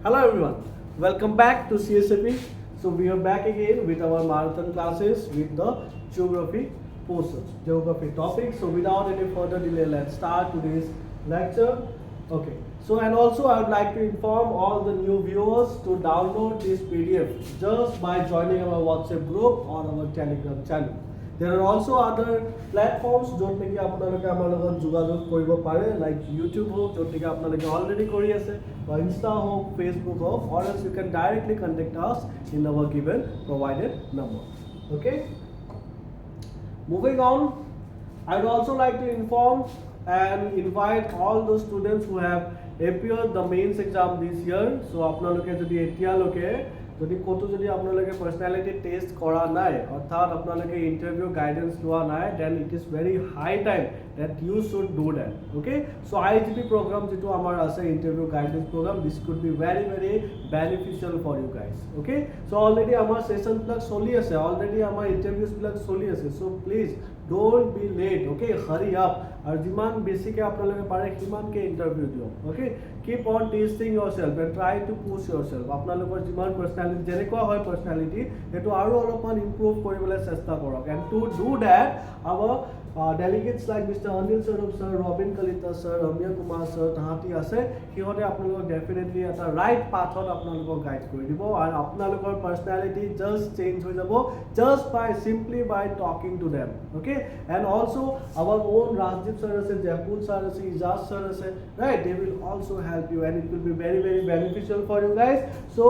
Hello everyone, welcome back to CSAP. So we are back again with our marathon classes with the geography portions, geography topic. So without any further delay, let's start today's lecture. Okay. So and also I would like to inform all the new viewers to download this PDF just by joining our WhatsApp group or our Telegram channel. There are also other platforms য'ত নেকি আপোনালোকে আমাৰ লগত যোগাযোগ কৰিব পাৰে like YouTube হওক য'ত নেকি আপোনালোকে অলৰেডি কৰি আছে বা ইনষ্টা হওক ফেচবুক হওক or else you can directly contact us in our given provided number. Okay, moving on, I would also like to inform and invite all those students who have appeared the mains exam this year. So আপোনালোকে যদি এতিয়ালৈকে যদি কতো যদি আপোনালোকে পাৰ্সনালিটি test কৰা নাই অৰ্থাৎ আপোনালোকে ইন্টাৰভিউ গাইডেন্স লোৱা নাই then it is very high time that you should do that. Okay, so IGP program যেটো আমাৰ আছে interview guidance program, this could be very beneficial for you guys. Okay, so already আমাৰ session বিলাক চলি আছে, already আমাৰ ইন্টাৰভিউজ বিলাক চলি আছে, so please don't be late. Okay, hurry up আৰু যিমান বেছিকে আপোনালোকে পাৰে সিমানকে ইন্টাৰভিউ দিয়ক. Okay, keep on testing yourself and try to push yourself. আপোনালোকৰ যিমান পাৰ্সনালিটি যেনেকুৱা হয় পাৰ্সনালিটি এটো আৰু অলপমান ইমপ্ৰুভ কৰিবলৈ চেষ্টা কৰক, and to do that our delegates like Mr. Anil Sarup sir, Robin Kalita sir, Ramya Kumar sir তাহাঁতি আছে, সিহঁতে আপোনালোকক ডেফিনেটলি এটা ৰাইট পাথত আপোনালোকক গাইড কৰি দিব আৰু আপোনালোকৰ পাৰ্সনালিটি জাস্ট চেঞ্জ হৈ যাব just by simply by talking to them. Okay, and also our own Rajdeep sir আছে, Jaipur sir আছে, Ijaz sir আছে, right? They will also help you and it will be very beneficial for you guys. So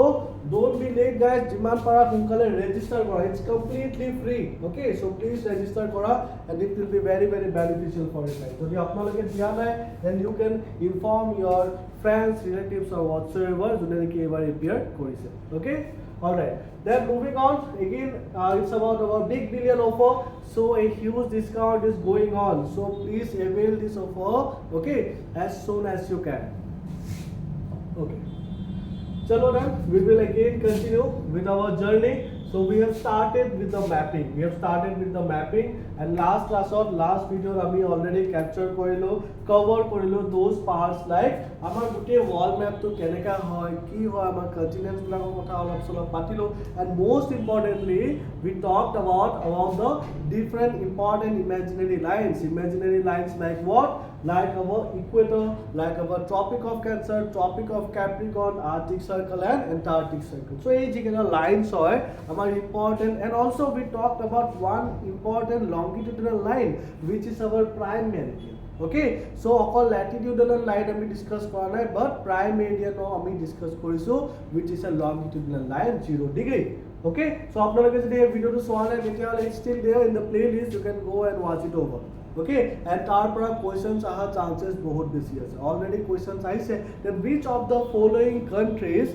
don't be late guys, যিমান পাৰা সোনকালে register কৰা, it's completely free. Okay, so please register কৰা and it will be very beneficial for you guys. যদি আপোনালোকে দিয়া নাই then you can inform your friends, relatives or whatsoever যোনে নেকি এবাৰ appear কৰিছে. Okay, all right, then moving on again, it's about our big billion offer. So a huge discount is going on, so please avail this offer, okay, as soon as you can. Okay, chalo then we will again continue with our journey. So we have started with the mapping, and last video আমি already capture কৰিলো, cover কৰিলো those parts like আমাৰ গোটেই wall map to কেনেকা হয় কি হয় আমাৰ continents বিলাকৰ কথা অলপ চলপ পাতিলো, and most importantly we talked about the different important imaginary lines like what, like our equator, like our Tropic of Cancer, Tropic of Capricorn, Arctic Circle and Antarctic Circle. So এই যেগুলো lines হয় আমার important, and also we talked about one important longitudinal line which is our prime meridian. Okay, so অকল latitudinal line আমি discuss কৰা নাই, but prime meridian আমি discuss কৰিছো which is a longitudinal line 0 degree. Okay, so আপোনালোকে যদি এই ভিডিওটো চোৱা নাই তেতিয়াহলে it's still there in the playlist, you can go and watch it over. Okay, and তাৰ পৰা questions আহা chances বহুত বেছি আছে, already questions আহিছে that which of the following countries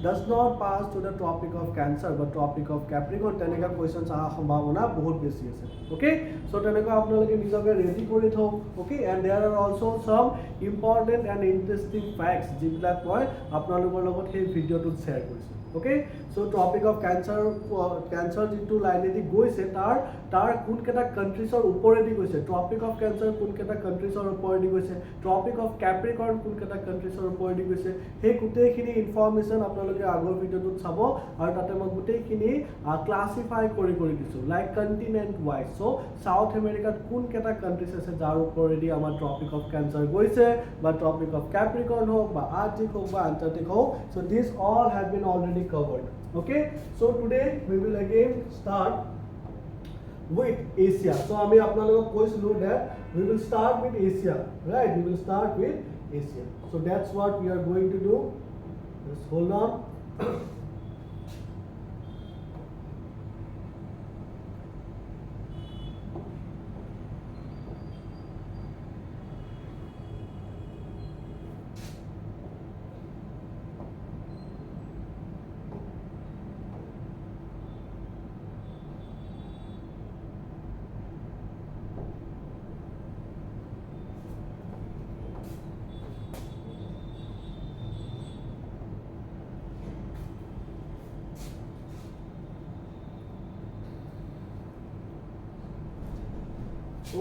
does not pass to the Tropic of Cancer but Tropic of Capricorn, তেনেকা questions আহা সম্ভাৱনা বহুত বেছি আছে. Okay, so তেনেকা আপোনালোকে নিজকে ready কৰি থওক. Okay, and there are also some important and interesting facts যিবিলাক মই আপোনালোকৰ লগত এই ভিডিওটোত share কৰিছো. Okay, so Tropic of Cancer যিটো লাইনেদি গৈছে তাৰ কোন কেটা কান্ট্ৰিজৰ ওপৰেদি গৈছে, Tropic of Cancer কোন কেটা কান্ট্ৰিজৰ ওপৰেদি গৈছে, Tropic of Capricorn কোন কেটা কান্ট্ৰিজৰ ওপৰেদি গৈছে, সেই গোটেইখিনি ইনফৰমেশন আপোনালোকে আগৰ ভিডিওটোত চাব আৰু তাতে মই গোটেইখিনি ক্লাসিফাই কৰি দিছো like continent wise. So south আমেৰিকাত কোন কেটা কান্ট্ৰিজ আছে যাৰ ওপৰেদি আমাৰ Tropic of Cancer গৈছে বা Tropic of Capricorn হোক বা Arctic হোক বা Antarctic হোক. So these all have been already covered. Okay, so today we will again start with Asia. So আমি আপোনালোকক কৈছিলো that we will start with Asia, right? We will start with Asia. So that's what we are going to do. Just hold on.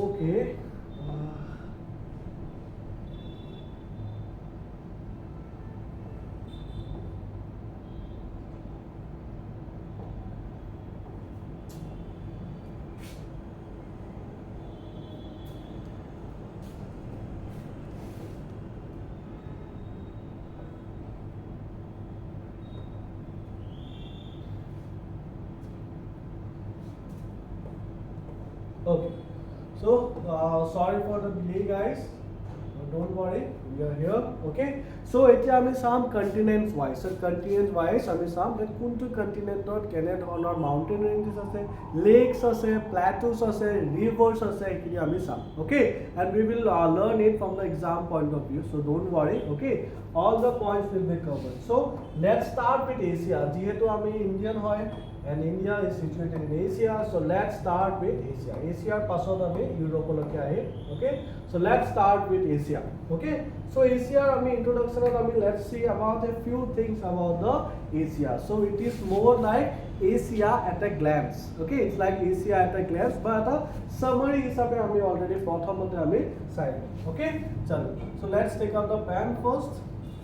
Okay. Okay. So sorry for the delay, guys. Don't worry, we are here. Okay. So এতিয়া আমি চাম continents wise. So continent wise আমি চাম that কোনটো continentত কেনে ধৰণৰ mountain ranges আছে, lakes আছে, plateaus আছে, rivers আছে, এইখিনি আমি চাম. Okay. And we will learn it from the exam point of view. So don't worry. Okay. All the points will be covered. So let's start with Asia. যিহেতু আমি Indian হয় and India is situated in Asia. So let's start with Asia. Asia পাছত আমি ইউৰোপলৈকে আহিম. Okay. So let's start with Asia. Okay. So Asia আমি introduction let's see about a few things about the Asia. So it is more like Asia at a glance. Okay. It's like Asia at a glance, but a summary হিসাবে আমি already প্ৰথমতে আমি চাই লম. Okay. চলো. So let's take out the pen first.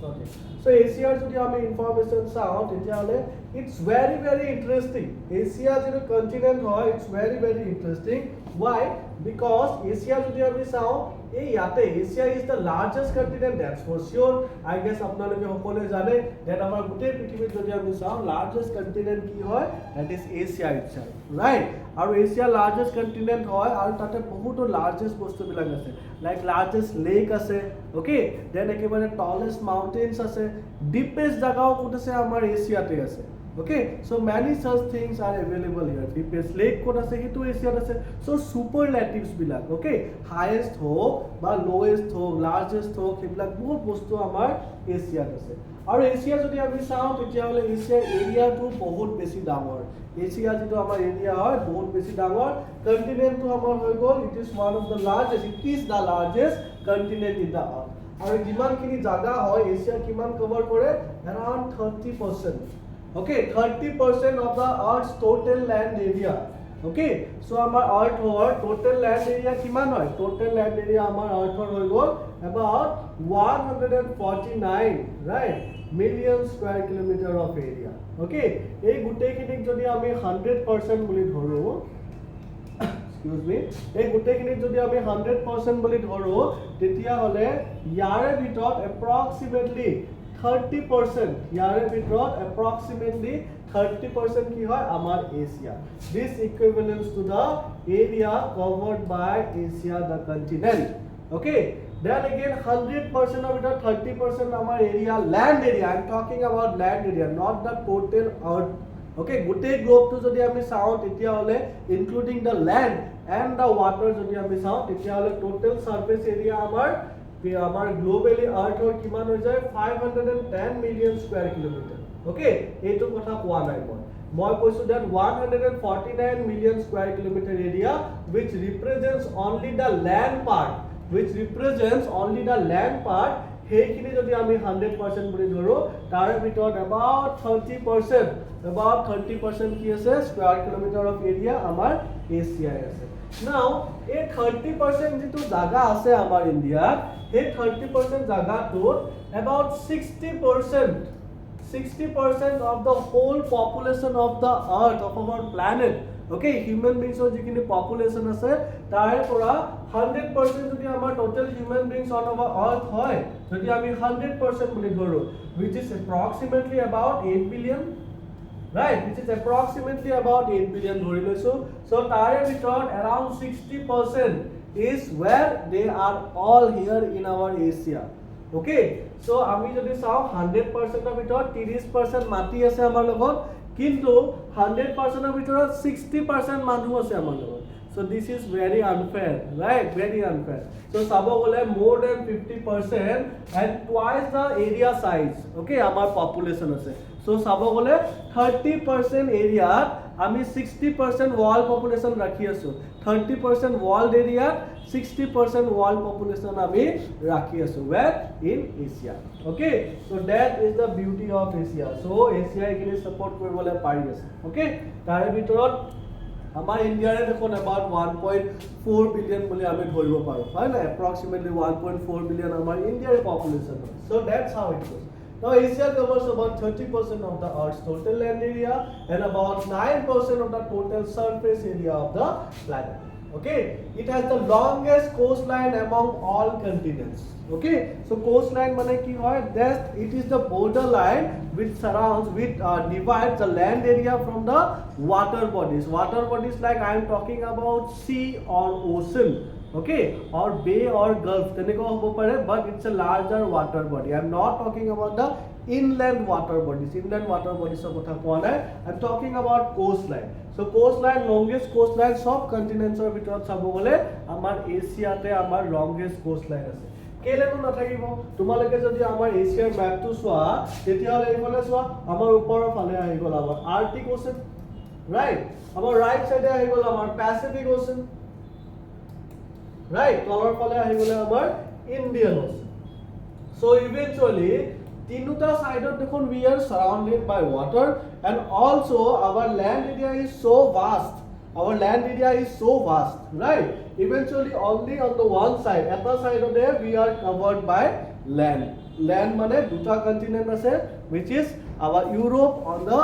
Okay. So Asia যদি আমি information চাওঁ তেতিয়াহলে it's very interesting. Asia যেটো continent হয় it's very interesting. Why? Because Asia যদি আমি চাওঁ এই ইয়াতে Asia is the largest continent, that's for sure. I guess আপোনালোকে সকলোৱে জানে that আমাৰ গোটেই পৃথিৱীত যদি আমি চাওঁ largest continent কি হয়, that is Asia itself, right? আৰু Asia largest continent হয় আৰু তাতে বহুতো largest বস্তুবিলাক আছে, like largest lake আছে, okay? Then একেবাৰে tallest mountains আছে, deepest জাগাও ক'ত আছে আমাৰ এছিয়াতে আছে. Okay, so many such things are available here. Deepest lake ক'ত আছে সেইটো এছিয়াত আছে. So superlatives বিলাক, okay, highest হোক বা lowest হোক, largest হোক, সেইবিলাক বহুত বস্তু আমাৰ এছিয়াত আছে. আৰু এছিয়া যদি আমি চাওঁ তেতিয়াহ'লে এছিয়াৰ এৰিয়াটো বহুত বেছি ডাঙৰ. এছিয়া যিটো আমাৰ এৰিয়া হয় বহুত বেছি ডাঙৰ. কণ্টিনেণ্টটো আমাৰ হৈ গ'ল, it is one of the largest, it is the largest continent in the earth. আৰু যিমানখিনি জাগা হয় এছিয়া কিমান কভাৰ কৰে, around 30%. Okay, 30% of the Earth's total land area. Okay, so our Earth or total land area kiman hoy? Total land area our Earth hoy gol about 149, right, million square kilometer of area. Okay, ei gutei khinik jodi ami 100% boli dhoro, excuse me, ei gutei khinik jodi ami 100% boli dhoro tetia hole yare bhitor approximately 30%, ইয়াৰে ভিতৰত approximately 30% কি হয় আমাৰ Asia. This equivalents to the area covered by Asia, the continent. Okay, then again 100% of it, 30% আমাৰ area, land area. I'm talking about land area, not the total earth. Okay, গোটেই গ্লোবটো যদি আমি চাওঁ তেতিয়াহ'লে including the land and the water যদি আমি চাওঁ তেতিয়াহ'লে total surface area আমাৰ গ্লোবালি আৰ্থৰ কিমান হৈ যায় 510 মিলিয়ন স্কয়াৰ কিলোমিটাৰ. ওকে, এইটো কথা কোৱা নাই মই কৈছো that 149 million square kilometre area which represents only the land part, সেইখিনি যদি আমি 100% বুলি ধৰো তাৰ ভিতৰত about 30% কি আছে স্কয়াৰ কিলোমিটাৰ অফ এৰিয়া আমাৰ এছিয়াৰ আছে. Now, এই 30% যিটো জাগা আছে আমাৰ ইণ্ডিয়াত, এই 30% জাগাটোত about 60% of the whole population of the earth, of our planet, okay, human beings or যিখিনি population আছে তাৰে পৰা 100% যদি আমাৰ total human beings on our earth হয় যদি আমি 100% বুলি ধৰো, which is approximately about 8 billion, right, which is approximately about 8 billion dhori loisu. So tare bitor around 60% is where they are all here in our Asia. Okay, so ami jodi sao 100% of bitor 30% mati ase amar logot, kintu 100% of bitor 60% manu ase amar logot. So this is very unfair, right, very unfair. So sabo gole more than 50% and twice the area size, okay, amar population ase. So sabo gole 30% area ami 60% wall population rakhi asu, 30% walled area, 60% wall population ami rakhi asu, where in Asia. Okay, so that is the beauty of Asia. So Asia ekini support koribole pari ase. Okay, tare bitorot আমাৰ ইণ্ডিয়াৰে দেখোন about 1.4 billion বুলি আমি ধৰিব পাৰো, হয় না, approximately 1.4 billion আমাৰ ইণ্ডিয়াৰ পপুলেশ্যন হয়. So that's how it goes. Now Asia covers about 30% of the Earth's total land area and about 9% of the total surface area of the planet. Okay, it has the longest coastline among all continents. Okay, so coastline mane ki hoy, that it is the borderline which surrounds, which divides the land area from the water bodies. Water bodies like I am talking about sea or ocean, okay, or bay or gulf teneko hobo pare, but it's a larger water body. I am not talking about the inland water bodies. Inland water bodies er kotha koa nai, I am talking about coastline. So coastline, longest coastline sub continents er bitorat sabo gole amar Asia te amar longest coastline ase. Keleno nathakibo, tumaleke jodi amar Asia map to soa, tetia hole eifale soa amar upor phale ahi gol amar Arctic Ocean, right? Amar right side e ahi gol amar Pacific Ocean, right? Tolor phale ahi gole amar Indian Ocean. So eventually তিনুটা সাইডত দেখুন we are surrounded by water, and also our land area is so vast. Our land area is so vast, right? Eventually only on the one side, eta side of there we are covered by land. Land mane duta continent ase, which is our Europe on the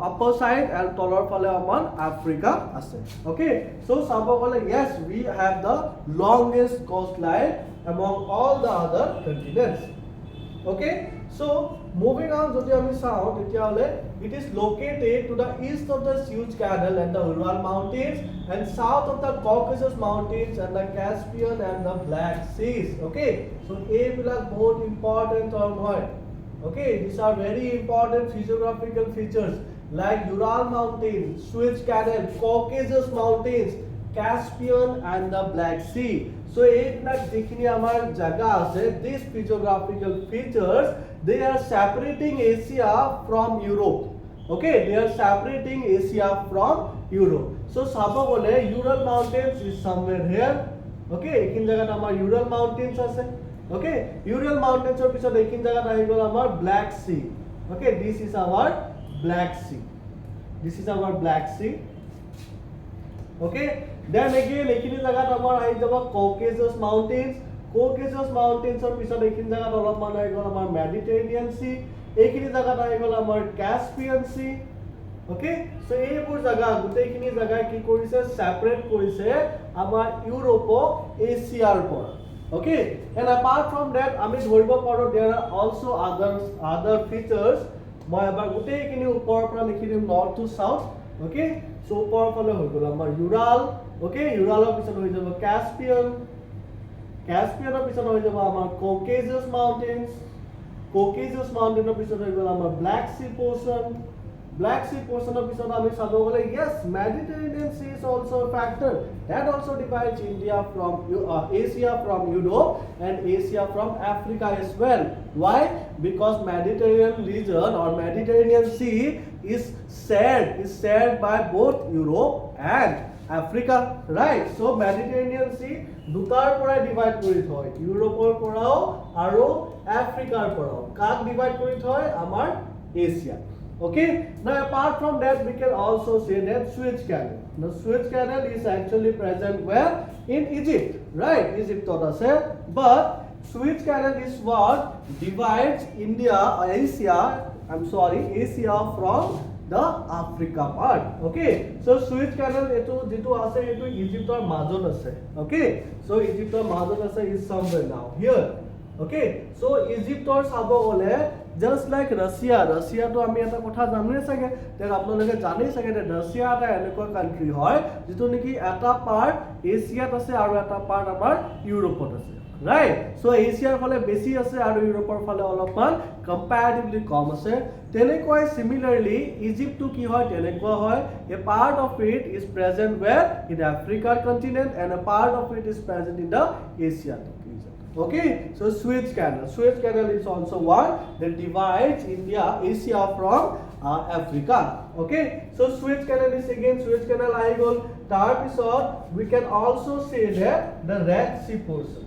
upper side and tolor phale amar Africa ase. Okay, so sabo gole yes, we have the longest coastline among all the other continents. Okay, so moving on, jodi ami sao tetia hole it is located to the east of the Suez Canal and the Ural Mountains, and south of the Caucasus Mountains and the Caspian and the Black Seas. Okay, so a bilak bahut important term hoy. Okay, these are very important physiographical features like Ural Mountains, Suez Canal, Caucasus Mountains, Caspian and the Black Sea. So এইবিলাক যিখিনি আমাৰ জায়গা আছে, these physiographical features, they are separating Asia from Europe. Okay, they are separating Asia from Europe. So sabo gole Ural Mountains is somewhere here. Okay, ekin jagat amar Ural Mountains ase. Okay, Ural Mountains or pisot ekin jagat ahi gol amar Black Sea. Okay, this is our Black Sea. This is our Black Sea. Okay, then again ekini jagat amar ahi jabo Caucasus Mountains. Caucasus Mountains or pisot ekin jagat olop man ahi gol amar Mediterranean Sea. Ekini jagat ahi gol amar Caspian Sea. Okay, so eibur jaga gute ekini jaga ki korise separate korise amar Europe Asia pora. Okay, and apart from that ami dhoribo paro there are also other features. Moi abar gute ekini upor pora likhi dim north to south. Okay, so upor phale hoi gol amar Ural. Okay, Ural pisot hoi jabo Caspian. Caspian pisot hoi jabo amar Caucasus Mountains. Caucasus Mountain pisot hoi gol amar Black Sea portion. Black Sea portion pisot ami sabo gole yes, Mediterranean Sea is also a factor. That also divides India from Asia from Europe and Asia from Africa as well. Why? Because Mediterranean region or Mediterranean Sea is shared by both Europe and Africa, right? So Mediterranean Sea dutar pora divide kori thoi, Europe porao aro Africa porao. Kak divide kori thoi amar Asia. Okay, now apart from that we can also say that Suez Canal. The Suez Canal is actually present where? In Egypt, right? Egypt ase, but Suez Canal is what divides Asia from the Africa part. Okay, so Suez Canal etu jitu ase etu Egypt or majot ase. Okay, so Egypt or majot ase is somewhere now here. Okay, so Egypt or sabo gole just like Russia to ami eta kotha janne sage, te apnaloke jane sage that Russia eta enekwa country hoy jitu niki eta part Asia ase aru eta part amar Europe ase, right? So Asia phale beshi ase aru Europe phale olopman comparatively kom ase. Tenekoi similarly Egypt to ki hoy tenekwa hoy, a part of it is present where? In the African continent, and a part of it is present in the Asia region. Okay, so Suez Canal is also one that divides Asia from Africa. Okay, so Suez Canal ahi gol. Tar pisot we can also say that the Red Sea portion.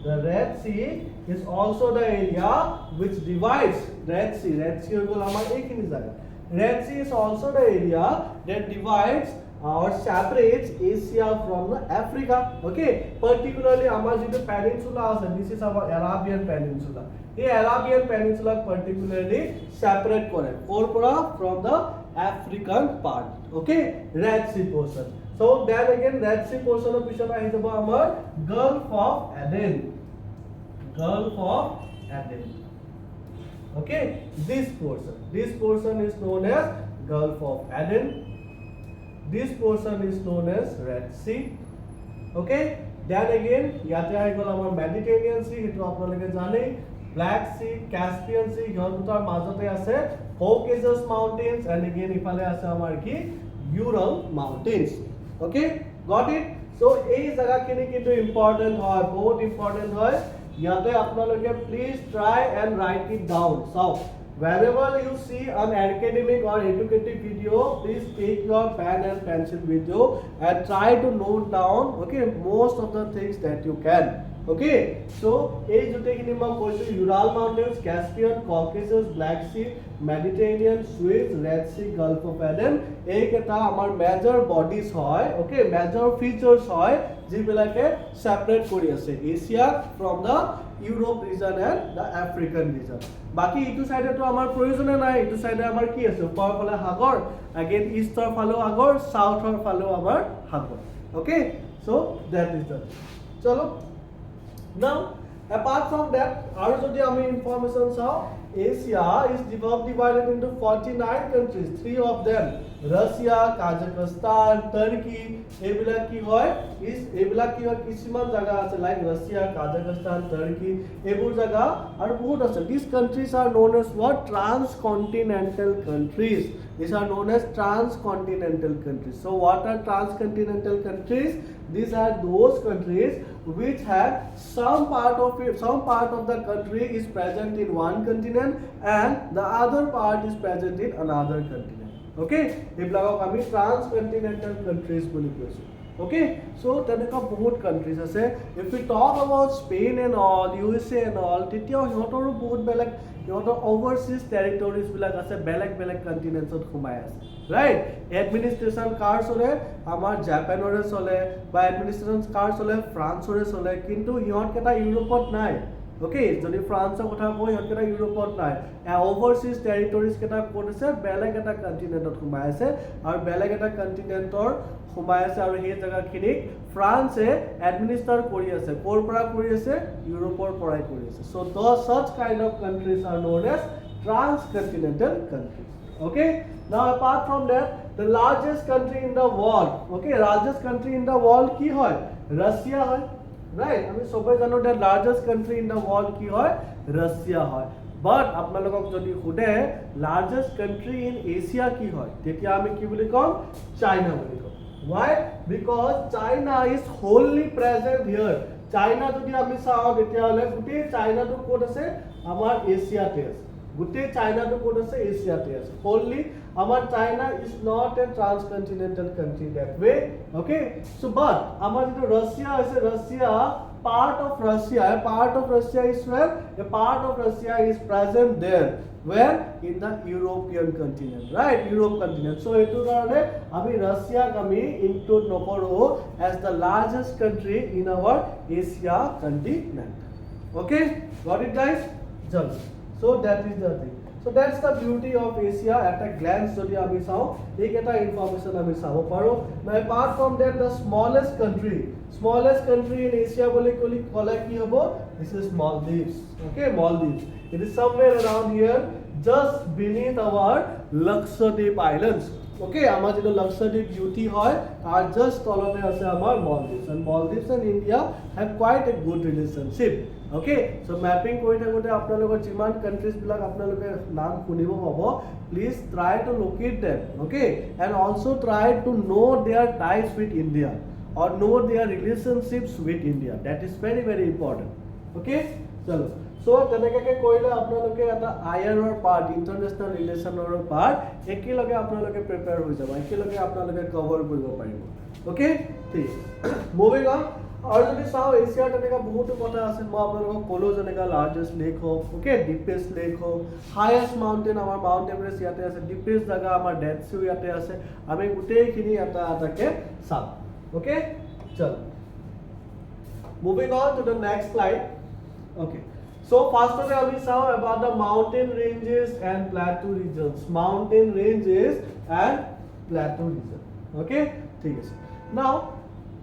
The Red Sea is also the area which divides Red Sea gol amar ekini jaga. Red Sea is also the area that divides or separates Asia from Africa. Okay, particularly amar jitu peninsula ase, this is our Arabian Peninsula. The Arabian Peninsula particularly separate kore from the African part. Okay, Red Sea portion. So then again Red Sea portion of পিছত আহি যাব আমাৰ Gulf of Aden. Gulf of Aden. Okay, this portion is known as Gulf of Aden. This portion is known as Red Sea. Okay, then again ইয়াতে আহি গ'ল আমাৰ Mediterranean Sea, সেইটো আপোনালোকে জানেই, Black Sea, Caspian Sea, ইহঁতৰ মাজতে আছে Caucasus Mountains, and again ইফালে আছে আমাৰ কি Ural Mountains. Okay, got it? So এই জায়গাখিনি কিন্তু ইম্পৰ্টেন্ট হয়, বহুত ইম্পৰ্টেন্ট হয়। ইয়াতে আপোনালোকে please try and write it down. So wherever you see an academic or educative video, please take your pen and pencil with you and try to note down, okay, most of the things that you can. Okay, so এই জুটেখিনি মই কৈছো Ural Mountains, Caspian, Caucasus, Black Sea, Mediterranean, Suez, Red Sea, Gulf of Aden, এইকেইটা আমাৰ major bodies হয়, okay, major features হয় যিবিলাকে separate কৰি আছে Asia from the Europe region and the African region. বাকি ইটো সাইডেটো আমাৰ প্ৰয়োজনে নাই, ইটো সাইডে আমাৰ কি আছে ওপৰৰ ফালে সাগৰ, अगेन ইষ্টৰ ফালেও সাগৰ, সাউথৰ ফালেও আমাৰ সাগৰ। Okay, so that is the চলো। Now apart from that আৰু যদি আমি ইনফৰমেশন চাও, Asia is divided into 49 countries, 3 of them Russia, Kazakhstan, Turkey, এইবিলাক কি হয় কিছুমান জায়গা আছে লাইক Russia, Kazakhstan, Turkey, এইবোৰ জায়গা আৰু বহুত আছে। These countries are known as what? Transcontinental countries. These are known as transcontinental countries. So what are transcontinental countries? These are those countries which have some part of the country is present in one continent and the other part is present in another continent. Okay, এইবিলাকক আমি transcontinental countries বুলি কৈছো। Okay, so তেনেকুৱা বহুত countries আছে। If we talk about Spain and all, USA and all, তেতিয়াও সিহঁতৰো বহুত বেলেগ সিহঁতৰ overseas territories বিলাক আছে, বেলেগ কন্টিনেন্টছত সোমাই আছে, ৰাইট? এডমিনিষ্ট্ৰেশ্যন কাৰ চলে আমাৰ জাপানৰে চলে বা এডমিনিষ্ট্ৰেশ্যন কাৰ চলে ফ্ৰান্সৰে চলে, কিন্তু সিহঁতকেইটা ইউৰোপত নাই। Okay, যদি ফ্ৰান্সৰ কথা কওঁ সিহঁতকেইটা ইউৰোপত নাই। overseas territories কেইটা ক'ত আছে? বেলেগ এটা কন্টিনেন্টত সোমাই আছে আৰু বেলেগ এটা কন্টিনেন্টৰ সোমাই আছে আৰু সেই জায়গাখিনিক ফ্ৰান্সে এডমিনিষ্ট্ৰেট কৰি আছে। ক'ৰ পৰা কৰি আছে? ইউৰোপৰ পৰাই কৰি আছে। So those such kind of countries are known as transcontinental countries. Okay, now apart from that, the largest country in the world, okay, largest country in the world কি হয়? Russia হয়, right? আমি সবাই জানো that largest country in the world কি হয়? Russia হয়। But আপোনালোকক যদি সুধে largest country in Asia কি হয়, তেতিয়া আমি কি বুলি কম? China বুলি কম। Why? Because China is wholly present here. China যদি আমি চাওঁ তেতিয়াহ'লে গোটেই চাইনাটো ক'ত আছে? আমাৰ এছিয়াতে আছে। গোটেই চাইনাটো ক'ত আছে? এছিয়াতে আছে। Wholly আমাৰ China is not a transcontinental country that way. Okay, so but আমাৰ যিটো Russia আছে, part of Russia is where? A part of Russia is present there. Where? In the European continent, right? Europe continent. So etu karone ami Russia kami include nokoro as the largest country in our Asia continent. Okay, got it guys? So that is the thing. So that's the beauty of Asia at a glance. Jodi ami sao ek eta information ami sabo paro. Now apart from that, the smallest country in Asia bole kole ki hobo? This is Maldives. Okay, Maldives. It is somewhere around here, just beneath our Lakshadweep Islands. Okay, আমাৰ যেটো Lakshadweep beauty হয় R just তলতে আছে আমাৰ Maldives, and Maldives and India have quite a good relationship. Okay, so mapping কৰি থাকোতে আপোনালোকৰ যিমান countries বিলাক আপোনালোকে নাম শুনিব পাব, please try to locate them. Okay, and also try to know their ties with India or know their relationships with India. That is very very important. Okay, চলো। So তেনেকৈ কৰিলে আপোনালোকে এটা আইআৰৰ পাৰ্ট, ইন্টাৰনেশ্যনেল ৰিলেশ্যনৰ পাৰ্ট একেলগে আপোনালোকে prepare হৈ যাব, একেলগে আপোনালোকে কভাৰ কৰিব পাৰিব। ওকে, ঠিক মুভিং অন। আৰু যদি চাওঁ এছিয়াৰ তেনেকুৱা বহুতো কথা আছে, মই আপোনালোকক ক'লো যেনেকৈ লাৰ্জেষ্ট লেক হওক, ওকে, ডিপেষ্ট লেক হওক, হাইয়েষ্ট মাউণ্টেইন আমাৰ মাউণ্ট এভাৰেষ্ট ইয়াতে আছে, ডিপেষ্ট জেগা আমাৰ ডেড চিও ইয়াতে আছে, আমি গোটেইখিনি এটা এটাকৈ চাম। ওকে, চল moving on to the next slide. Okay, so first of all we saw about the mountain ranges and plateau regions. Mountain ranges and plateau region. Okay, ঠিক আছে। Now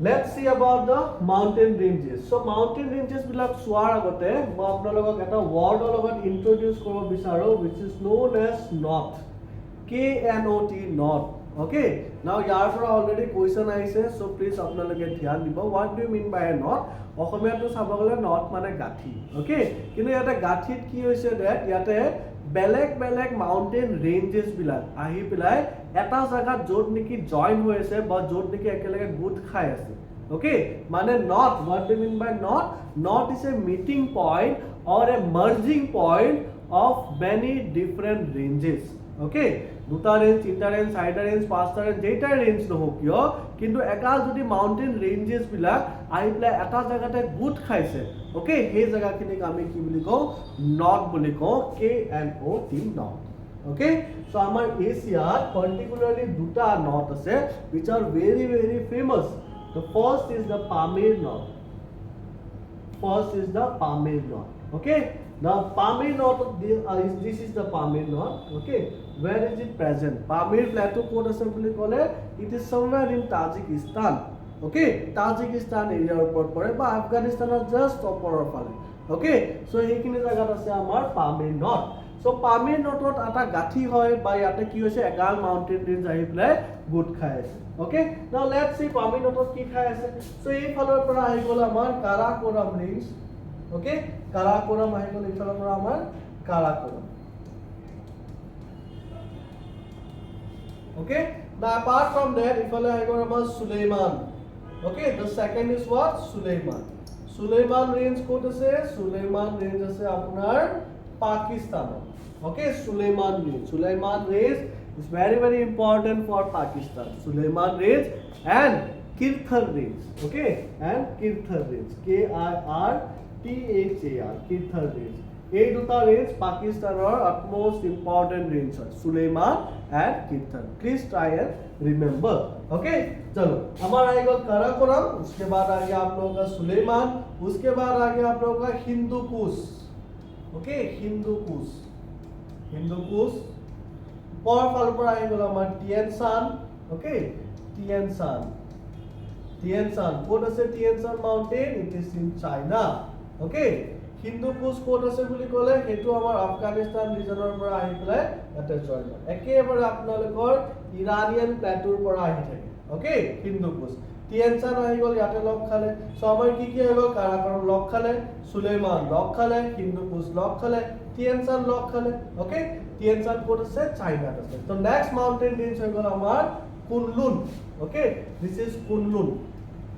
let's see about the mountain ranges. So mountain ranges বিলাক চোৱাৰ আগতে মই আপোনালোকক এটা ৱৰ্ডৰ লগত ইন্ট্ৰডিউস কৰিব বিচাৰো which is known as knot. KNOT knot. Okay, now ইয়াৰ পৰা already question আহিছে, so please আপোনালোকে ধ্যান দিব. What do you mean by a knot? অসমীয়াটো চাব গ'লে knot মানে গাঁঠি. Okay, কিন্তু ইয়াতে গাঁঠিত কি হৈছে that ইয়াতে বেলেগ বেলেগ মাউন্টেন ৰেঞ্জেছ বিলাক আহি পেলাই এটা জায়গাত য'ত নেকি জয়েন হৈ আছে বা য'ত নেকি একেলগে গোট খাই আছে. Okay, মানে knot, what do you mean by knot? Knot is a meeting point or a merging point of many different ranges. Okay, দুটা রেঞ্জ, তিনটা রেঞ্জ, চাৰিটা ৰেঞ্জ, পাঁচটা ৰেঞ্জ, যেইটা ৰেঞ্জ নহওক কিয়, কিন্তু একাল যদি মাউন্টেন ৰেঞ্জেছ বিলাক আহি পেলাই এটা জায়গাতে গোট খাইছে, ওকে, সেই জায়গাখিনিক আমি কি বুলি কওঁ? নট বুলি কওঁ, KNOT নট. ওকে, সো আমাৰ এছিয়াত পাৰ্টিকুলাৰলি দুটা নট আছে which are very very famous. The first is the Pamir knot. First is the Pamir knot. Okay, now Pamir knot, this is the Pamir knot. Okay, where is it present? Pamir plateau ক'ত আছে বুলি ক'লে it is somewhere in Tajikistan. Okay, Tajikistan area ওপৰত পৰে বা আফগানিস্তানৰ just ওপৰৰ ফালে. Okay, so সেইখিনি জায়গাত আছে আমাৰ Pamir knot. So Pamir knotত এটা গাঁঠি হয় বা ইয়াতে কি হৈছে এগাল মাউন্টেন ৰেঞ্জ আহি পেলাই গোট খাই আছে. Okay, now let's see Pamir knotত কি খাই আছে. So এই ফালৰ পৰা আহি গ'ল আমাৰ কাৰাকোৰাম ৰেঞ্জ. Okay, কাৰাকোৰাম আহি গ'ল এইফালৰ পৰা আমাৰ Karakoram. Okay, now apart from that ইফালে আহি গ'ল আমাৰ Sulaiman. Okay, the second is what? Suleiman. Suleiman range ক'ত আছে? Suleiman range আছে আপোনাৰ পাকিস্তানত. Okay, Suleiman range. Suleiman range is very very important for Pakistan. Suleiman range and Kirthar range. Okay, and Kirthar range. KIRTHAR. Kirthar range. এই দুটা range পাকিস্তানৰ utmost important range হয়, Suleiman and Kirthar. Please try and remember. Okay, चलो हमारा आएगा काराकोरम, उसके बाद आ गया आप लोगों का सुलेमान, उसके बाद आ गया आप लोगों का हिंदू कुश. ओके, हिंदू कुश. हिंदू कुश पर फाल पर आएगा हमारा टिएनशान. Okay, Tian Shan. टिएनशान ক'ত আছে? Tian Shan mountain, it is in China. Okay, Hindu Kush ক'ত আছে বুলি ক'লে সেইটো আমাৰ আফগানিস্তান ৰিজনৰ পৰা আহি পেলাই ইয়াতে জয়েন হয়, একেবাৰে আপোনালোকৰ ইৰানিয়ান প্লেটুৰ পৰা আহি থাকে. ওকে, হিন্দু কুশ. টিএনশান আহি গ'ল ইয়াতে লগ খালে. সো আমাৰ কি হৈ গ'ল? কাৰাকোৰাম লগ খালে, সুলেমান লগ খালে, হিন্দু কুশ লগ খালে, টিএনশান লগ খালে. ওকে, টিএনশান ক'ত আছে? চাইনাত আছে. তো নেক্সট মাউন্টেন ৰেঞ্জ হৈ গ'ল আমাৰ Kunlun. Okay, this is Kunlun,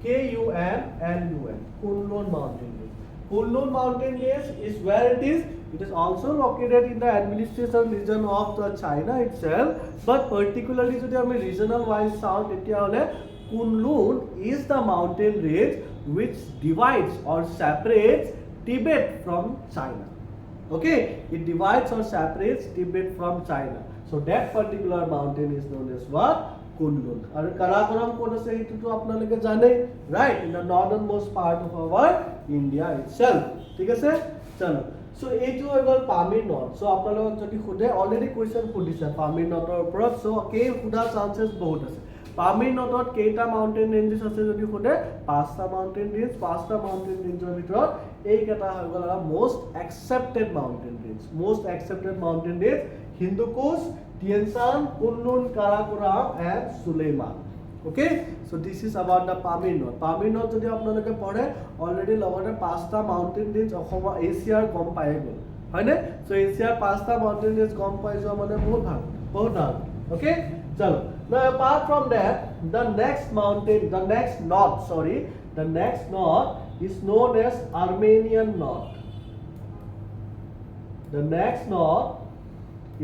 KUNLUN, Kunlun mountain range. Kunlun mountain range is where it is. It is also located in the administration region of the China itself, but particularly যদি আমি regional wise চাওঁ তেতিয়াহ'লে Kunlun is the mountain range which divides or separates Tibet from China. Okay, it divides or separates Tibet from China. So that particular mountain is known as what? Kunlun. আৰু কাৰাকোৰাম ক'ত আছে এইটোতো আপোনালোকে জানে, right, in the northern most part of our India itself. ঠিক আছে, চলো. So এইটো হৈ গ'ল পামিৰ নট. সো আপোনালোকক যদি সোধে, অলৰেডি কুৱেশ্যন সুধিছে পামিৰ নটৰ ওপৰত, সো কেই সোধা চান্সেছ বহুত আছে. পামিৰ নটত কেইটা মাউন্টেন ৰেঞ্জেছ আছে যদি সোধে, পাঁচটা মাউন্টেন ৰেঞ্জ. পাঁচটা মাউন্টেন ৰেঞ্জৰ ভিতৰত এইকেইটা হৈ গ'ল most accepted mountain range. Most accepted mountain range Hindu Kush, Tian Shan, Kunlun, Karakoram and Suleiman. Okay, so this is about the Pamir knot. Pamir knot যদি আপোনালোকে পঢ়ে অলৰেডি লগতে পাঁচটা মাউন্টেন ৰেঞ্জ অসম এছিয়াৰ গম পাই গ'ল, হয়নে? সো এছিয়াৰ পাঁচটা মাউন্টেন ৰেঞ্জ গম পাই যোৱা মানে বহুত ভাল, বহুত ভাল. Okay, চলো. Now apart from that, the next knot is known as Armenian knot. The next knot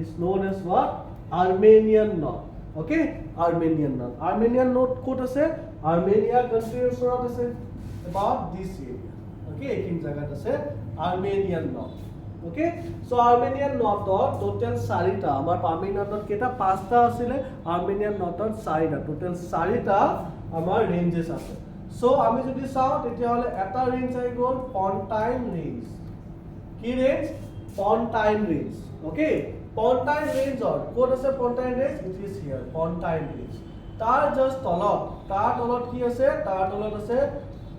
is known as what? Armenian knot. Okay, Armenian knot. Armenian knot ক'ত আছে? Armenia country ওচৰত আছে, about this area. Okay, এইখিনি জায়গাত আছে Armenian knot. Okay, so Armenian knotত total 4টা, আমাৰ Pamir knotত কেইটা? 5টা আছিলে, Armenian knotত 4টা, total 4টা আমাৰ ৰেঞ্জেছ আছে. So আমি যদি চাওঁ তেতিয়াহ'লে এটা ৰেঞ্জ আহি গ'ল Pontine ৰেঞ্জ. কি range? Pontine range. Okay, Pontine range or ক'ত আছে Pontine range? It is here, Pontine range. তাৰ জাস্ট তলত কি আছে তাৰ তলত আছে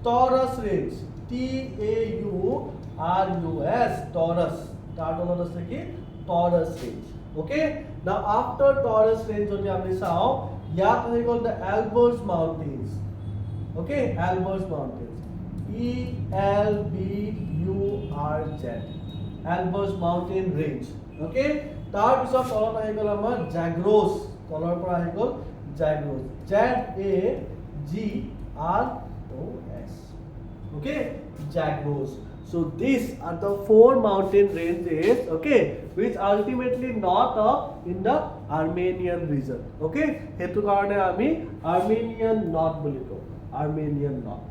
টৰাস ৰেঞ্জ TAURUS টৰাস তাৰ তলত আছে কি Taurus range okay now after Taurus range যদি আমি চাও ইয়াত হৈ গল the Elburz mountains okay Elburz mountains ELBURZ Elburz mountain range okay তাৰ পিছত তলত আহি গল আমাৰ জাগ্ৰোস তলৰ পৰা আহি গল জাগ্ৰোস ZAGROS okay Zagros. So these are the 4 mountain ranges okay which ultimately not in the Armenian region okay hetu karone ami Armenian not boli ko Armenian not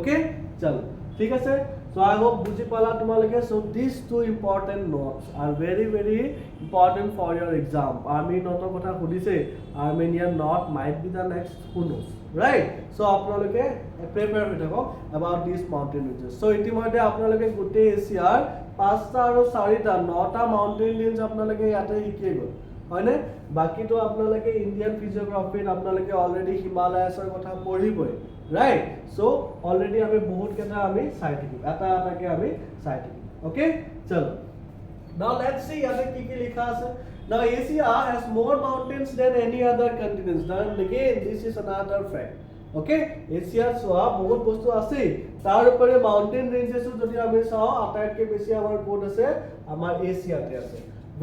okay chalo ঠিক আছে so I hope বুজি পালা তোমালোকে so these two important notes are very important for your exam Armenian not কথা খুদিছে Armenian not might be the next who knows right so আপোনালোকে prepare হৈ থাকক about these mountain ranges so ইতিমধ্যে আপোনালোকে গোটে এছিয়াৰ 5টা আৰু 4টা 9টা mountain range আপোনালোকে ইয়াতে শিকি গল হয়নে বাকিটো আপোনালোকে ইন্ডিয়ান ফিজিওগ্ৰাফিত আপোনালোকে অলৰেডি হিমালয়াছৰ কথা পঢ়িবই right so already আমি বহুত কেটা আমি চাই থাকিম এটা এটাকে আমি চাই থাকিম okay চলো now let's see ইয়াতে কি কি লিখা আছে now Asia has more mountains than any other continents then again this is another fact okay Asia সোয়া বহুত বস্তু আছে তাৰ উপৰে মাউন্টেন ৰেঞ্জেস যদি আমি চাও আটাইতকৈ বেছি আমাৰ কোড আছে আমাৰ এছিয়াতে আছে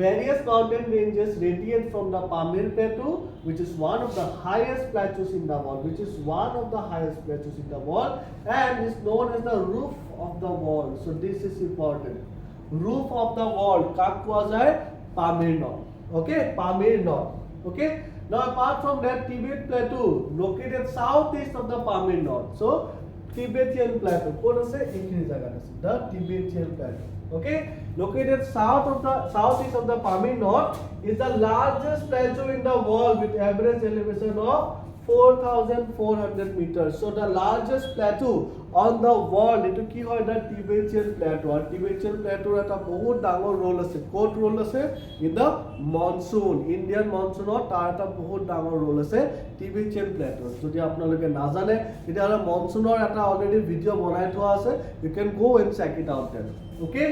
Various mountain ranges radiate from the Pamir Plateau, which is one of the highest plateaus in the world, and is known as the roof of the world. So this is important. Roof of the world, kak koa jay Pamir Nod. Okay, Pamir Nod. Okay. Now apart from that, Tibet Plateau, located southeast of the Pamir Nod. So Tibetan Plateau. Kod ase ekhini jaga ase the Tibetan Plateau. Okay, located southeast of the Pamir Nod is the largest plateau in the world with average elevation of 4,400 meters. So the largest plateau on the world etu ki hoy the Tibetan Plateau. And Tibetan Plateau eta bahut dangor role ase. Kot role ase in the monsoon. Indian monsoon or tar eta bahut dangor role ase Tibetan Plateau. Jodi apnaloke na jane tetiala monsoon or eta already video banai thoa ase. You can go and check it out there. Okay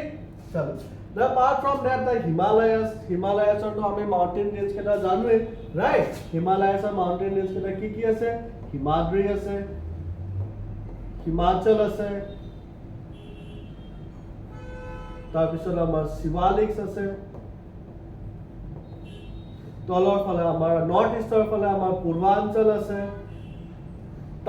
chalo now apart from that the Himalayas are to ame mountain range keta janwe right Himalayas are mountain range keta ki ase Himadri ase Himachal ase tar pisot amar Shivaliks ase tolor phale amar north eastern phale amar Purvanchal ase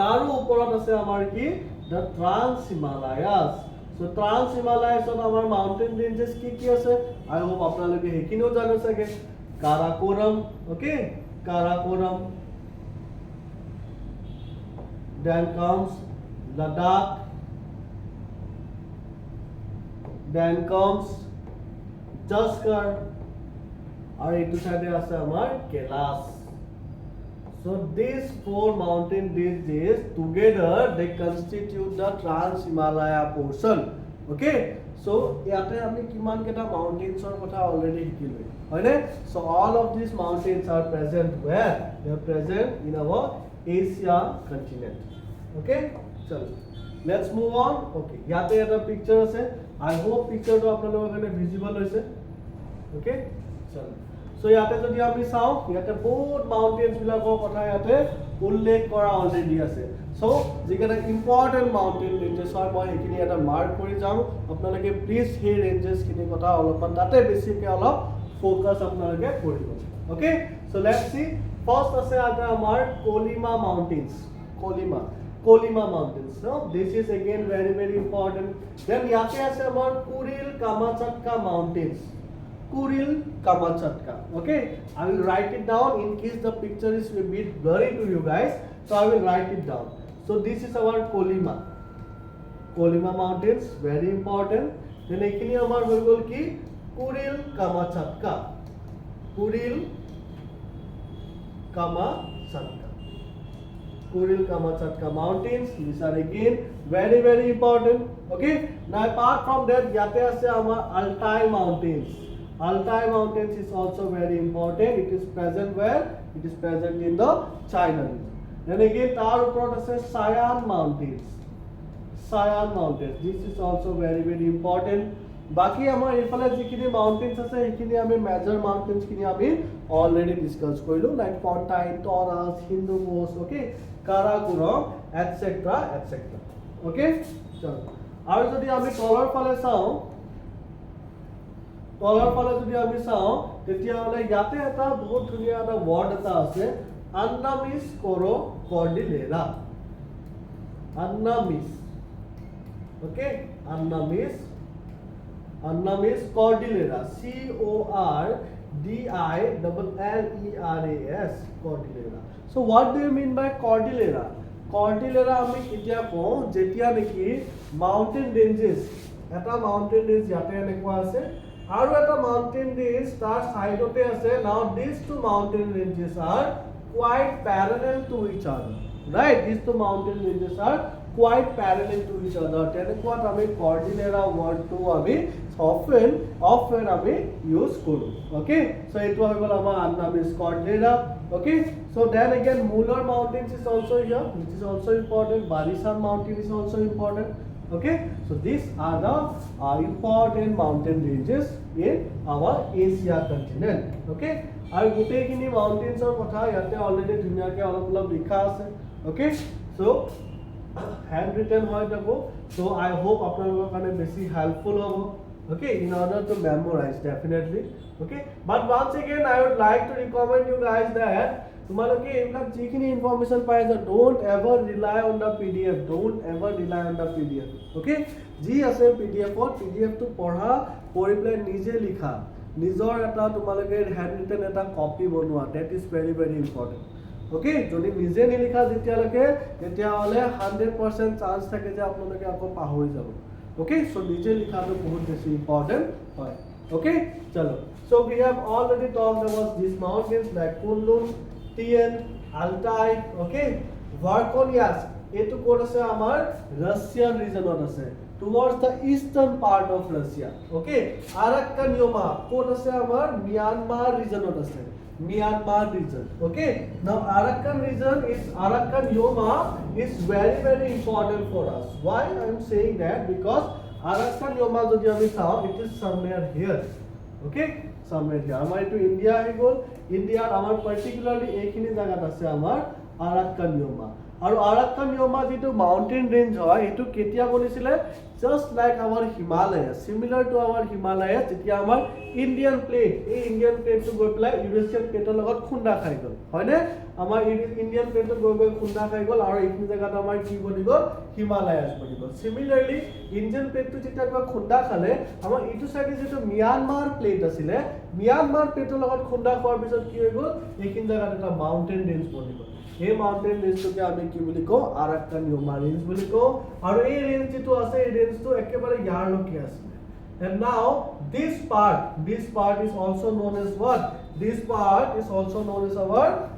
taru uporot ase amar ki the Trans Himalayas So Trans Himalayas on our mountain ranges ki ase I hope apnaloke hekinio jane sage Karakoram okay Karakoram then comes Ladakh then comes Jaskar aur etu side ase amar Kailash So these 4 mountain ranges together they constitute the Trans Himalaya portion. Okay? So yate ami kiman keta mountains or kotha already hikiloi. Hoine? So all of these mountains are present where? They are present in our Asia continent. Okay? Chalo. Let's move on. Okay. Yate eta picture ase. I hope picture to apnalok kane visible hoise. Okay? Chalo. So yate jodi ami sao yate bahut mountains bilakor kotha yate ullekh kora already ase so jekana important mountain ranges hoy moi ekini eta mark kori jam apnaloke please he ranges kini kotha olopan tate beshi ke olop focus apnaloke koribo okay so let's see first ase ata amar Kolima mountains no this is again very important then yate ase amar Kuril Kamachatka mountains Kuril Kamachatka. Okay, I will write it down in case the picture is a bit blurry to you guys. So I will write it down. So this is our Kolima mountains, very important. Then ekini amar hoy gol ki Kuril Kamachatka mountains. These are again very important. Okay. Now apart from that, yate ase amar Altai mountains. Altai Mountains is also very important. It is present where? It is present in the China region. Then again, tar upor ase Sayan Mountains. Sayan Mountains. This is also very very important. बाकी আমাৰ এইফালে যিখিনি mountains আছে সেইখিনি আমি major মাউণ্টেইনছখিনি আমি already discuss কৰিলোঁ like Pontine Taurus Hindu Kush okay Karakoram etcetera etcetera okay চলো আৰু যদি আমি তলৰ ফালে চাওঁ যদি আমি চাওঁ তেতিয়াহ'লে ইয়াতে এটা বহুত ধুনীয়া এটা ৱৰ্ড এটা আছে আন্নামিছ কোৰো Cordillera Annamese okay Annamese Cordillera, Cordilleras, Cordillera. So what do you mean by Cordillera? Cordillera আমি কেতিয়া কওঁ যেতিয়া নেকি মাউণ্টেইন ৰেঞ্জেছ এটা মাউণ্টেইন ৰেঞ্জ ইয়াতে এনেকুৱা আছে আৰু এটা মাউণ্টেইন ৰেঞ্জ তাৰ সাইডতে আছে now these two mountain ranges are quite parallel to each other, right? These two mountain ranges are quite parallel to each other. তেনেকুৱাত আমি Cordillera wordটো আমি often আমি use কৰো okay so এইটো হৈ গ'ল আমাৰ Annamese Cordillera okay so then again Muller Mountains is also here which is also important. Barisan Mountain is also important okay so these are the important mountain ranges in our Asia continent okay আৰু গোটেইখিনি মাউণ্টেইনছৰ কথা ইয়াতে already ধুনীয়াকৈ অলপ লিখা আছে okay so hand written hoy thako so I hope apnalokor kane beshi helpful hobo okay in order to memorize definitely okay but once again I would like to recommend you guys that tumaloke eblak jikhini information pai ja don't ever rely on the pdf okay ji ase pdf to padha pori play nije likha nijor eta tumaloke hand written eta copy bonua that is very very important okay যদি নিজে নিলিখা যেতিয়ালৈকে তেতিয়াহলে 100% chance থাকে যে আপোনালোকে আকৌ পাহৰি যাব ওকে সো নিজে লিখাটো বহুত বেছি ইম্পৰ্টেন্ট হয় ওকে চলো so we have already talked about these mountains like Kunlun, Tien, Altai okay Varkonias এটো কোড আছে আমাৰ রাশিয়ান রিজনত আছে towards the eastern part of Russia okay Arakan-Yoma code আছে আমাৰ মিয়ানমাৰ রিজনত আছে Myanmar region okay now Arakan-Yoma is very very important for us why I am saying that because Arakan-Yoma jodi ami sao it is somewhere here okay somewhere here amar etu India hi gol India amar particularly ekhini jagat ase amar Arakan-Yoma আৰু Arakan-Yoma যেটো mountain range হয় এটো কেতিয়া বনিছিলে just like our Himalayas similar to our Himalayas যেতিয়া আমাৰ Indian plate এই Indian প্লেটটো গৈ পেলাই ইউৰেছিয়ান প্লেটৰ লগত খুন্দা খাই গল হয়নে আমাৰ ইন্ডিয়ান প্লেটটো গৈ খুন্দা খাই গল আৰু এইখিনি জায়গাত আমাৰ কি বনি গল হিমালয়াস বনি গল সিমিলাৰলি ইন্ডিয়ান প্লেটটো যেতিয়া গৈ খুন্দা খালে আমাৰ ইটো সাইডে যেটো মিয়ানমাৰ প্লেট আছিল মিয়ানমাৰ প্লেটৰ লগত খুন্দা খোৱাৰ পিছত কি হৈ গল এইখিনি জায়গাত এটা মাউণ্টেইন ৰেঞ্জ বনি গল এই মাউণ্টেইন ৰেঞ্জটোকে আমি কি বুলি কওঁ Arakan-Yoma ৰেঞ্জ বুলি কওঁ আৰু এই ৰেঞ্জ যেটো আছে এই ৰেঞ্জটো একেবাৰে ইয়াৰ লকে আছে and now this part is also known as what this part is also known as our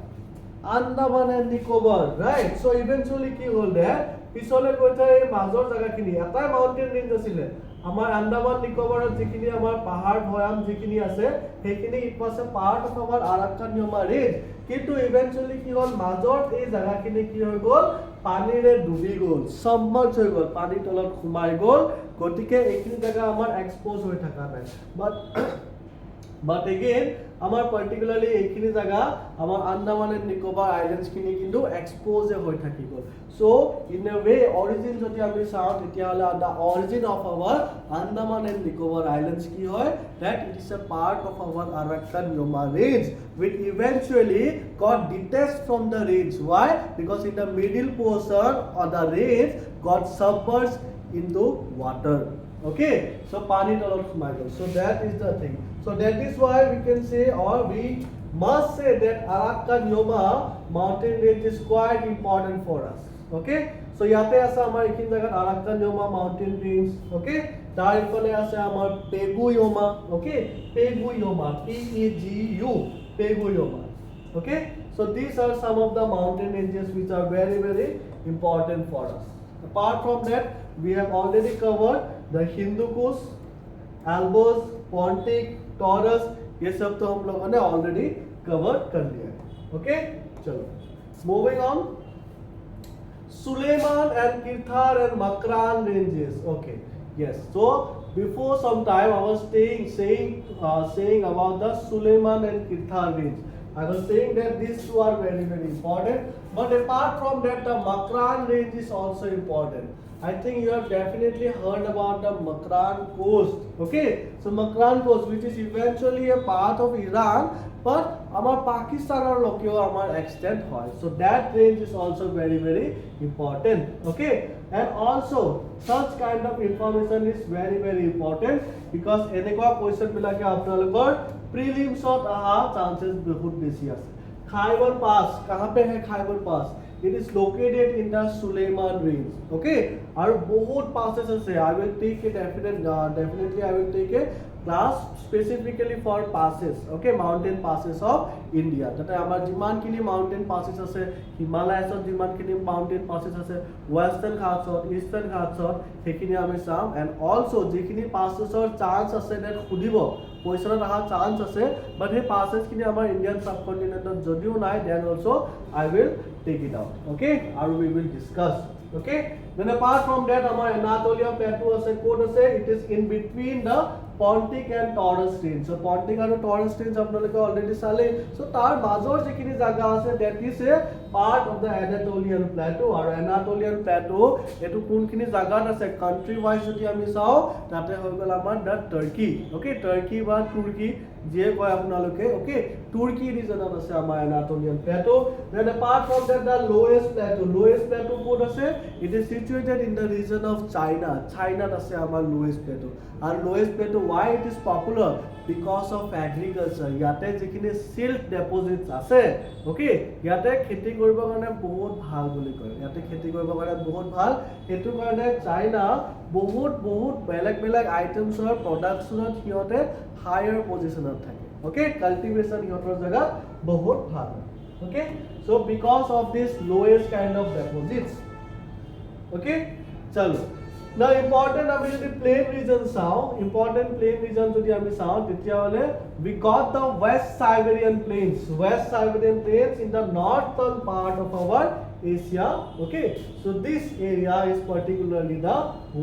Andaman and Nicobar right so eventually ki hol there pisole koita ei major jaga kini eta mountain range asile amar Andaman Nicobar jikhini amar pahar bhoyam jikhini ase hekhini it was a part of our Arakan-Yoma range kintu eventually ki hol major ei jaga kini ki hoy gol পানিৰে ডুবি গল সাবমাৰ্জ হৈ গল পানী তলত ঘুমাই গল গটিকে এইখিনি জায়গা আমাৰ expose হৈ থাকা নাই but again আমাৰ পাৰ্টিকুলাৰলি এইখিনি জায়গা আমাৰ আন্দামান এন্ড নিকোবৰ আইল্যান্ডস খিনি কিন্তু এক্সপোজ হৈ থাকি গল so in a way origin যদি আমি চাও তেতিয়াহলে the origin of our Andaman and Nicobar Islands কি হয় that it is a part of our Arakan-Yoma range which eventually got detached from the range why because in the middle portion of the range got submerged into water okay so pani tolot khumai gol so that is the thing so that is why we can say or we must say that Arakan-Yoma mountain range is quite important for us okay so yate ase amar ekin jagat Arakan-Yoma mountain range okay tar ifale ase amar Pegu-Yoma okay Pegu-Yoma Pegu-Yoma okay so these are some of the mountain ranges which are very very important for us apart from that we have already covered the Hindu Kush, Alborz, Pontic, taurus, ये सब तो हम लोगों ने already cover कर लिया है। Okay, चलो moving on. Suleiman and Kirthar and Makran ranges. Okay, yes. So before some time I was saying about the Suleiman and Kirthar range. I was saying that these two are very important. But apart from that, the Makran range is also important. I think you have definitely heard about the Makran coast. Okay, so Makran coast, which is eventually a part of Iran, but our Pakistan or Lokyo our extent hoy. So that range is also very important. Okay, and also such kind of information is very important because enekwa question bilake apnalokor prelims ot aha chances bahut beshi ase. Khyber Pass kahan pe hai? Khyber Pass, it is located in the Suleiman range. Okay, aru bahut passes ase. I will take it definitely I will take a class specifically for passes. Okay, mountain passes of India. That amar jiman kini mountain passes ase, Himalayas or jiman kini mountain passes ase, Western Ghats or Eastern Ghats or hekini ame sam, and also jekini passes or chance ase that khudibo question aha chance ase, but he passes kini amar Indian subcontinent jodiu nai, then also I will take it out. Okay, or we will discuss. Okay, then apart from that amar Anatolia plateau ase, code ase, it is in between the Pontic and Taurus range. So Pontic and Taurus range apnaloke already sale. So tar major jekini jaga ase, that is a part of the Anatolian plateau. Or Anatolian plateau etu konkini jagat ase country wise jodi ami sao, tate hoy gol amar the Turkey. Okay, Turkey ba Turkey je koy apnaloke. Okay, Turkey region ase amar Anatolian plateau. Then apart from that, the lowest plateau code ase, it is situated in the region of China. China ase amar lowest plateau. And lowest plateau, why it is popular? Because of agriculture. Yate jekini silt deposits ase. Okay, yate kheti koribo karone bahut bhal boli koy. Yate kheti koribo karone bahut bhal. Etu karone China bahut belag items or products ot hiote higher position ot thake. Okay, cultivation hiotor jaga bahut bhal. Okay, so because of this lowest kind of deposits. Okay, chalo. Now important আমি যদি plain region চাও, important plain region যদি আমি চাও, তেতিয়া হলে we got the West Siberian plains. West Siberian plains in the northern part of our Asia. Okay, so this area is particularly the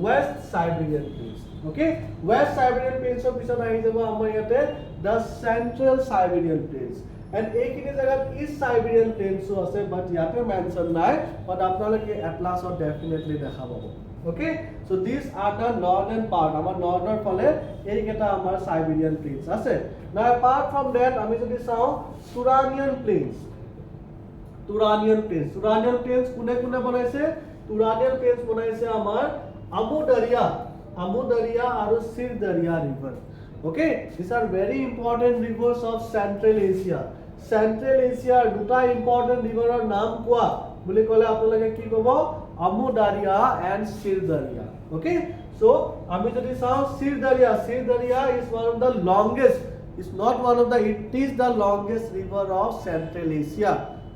West Siberian plains. Okay, West Siberian plains of পিছত আহি যাব আমাৰ ইয়াতে the Central Siberian plains. And এইখিনি জায়গাত East Siberian plains আছে, but ইয়াতে mention নাই, but আপোনালোকে atlas ত definitely দেখা পাব. Okay, so these are the northern part. Amar northern phale ei keta amar Siberian plains ase. Now apart from that ami jodi sao Turanian plains. Turanian plains kune banaise? Turanian plains banaise amar Amu Darya aru Sir Darya river. Okay, these are very important rivers of Central Asia. Central Asia duta important river or naam koa boli kole apnaloke ki kobo? Amu Darya and Sir Darya. Okay, so ami jodi sao Sir Darya is one of the longest, it's not one of the, it is the longest river of Central Asia.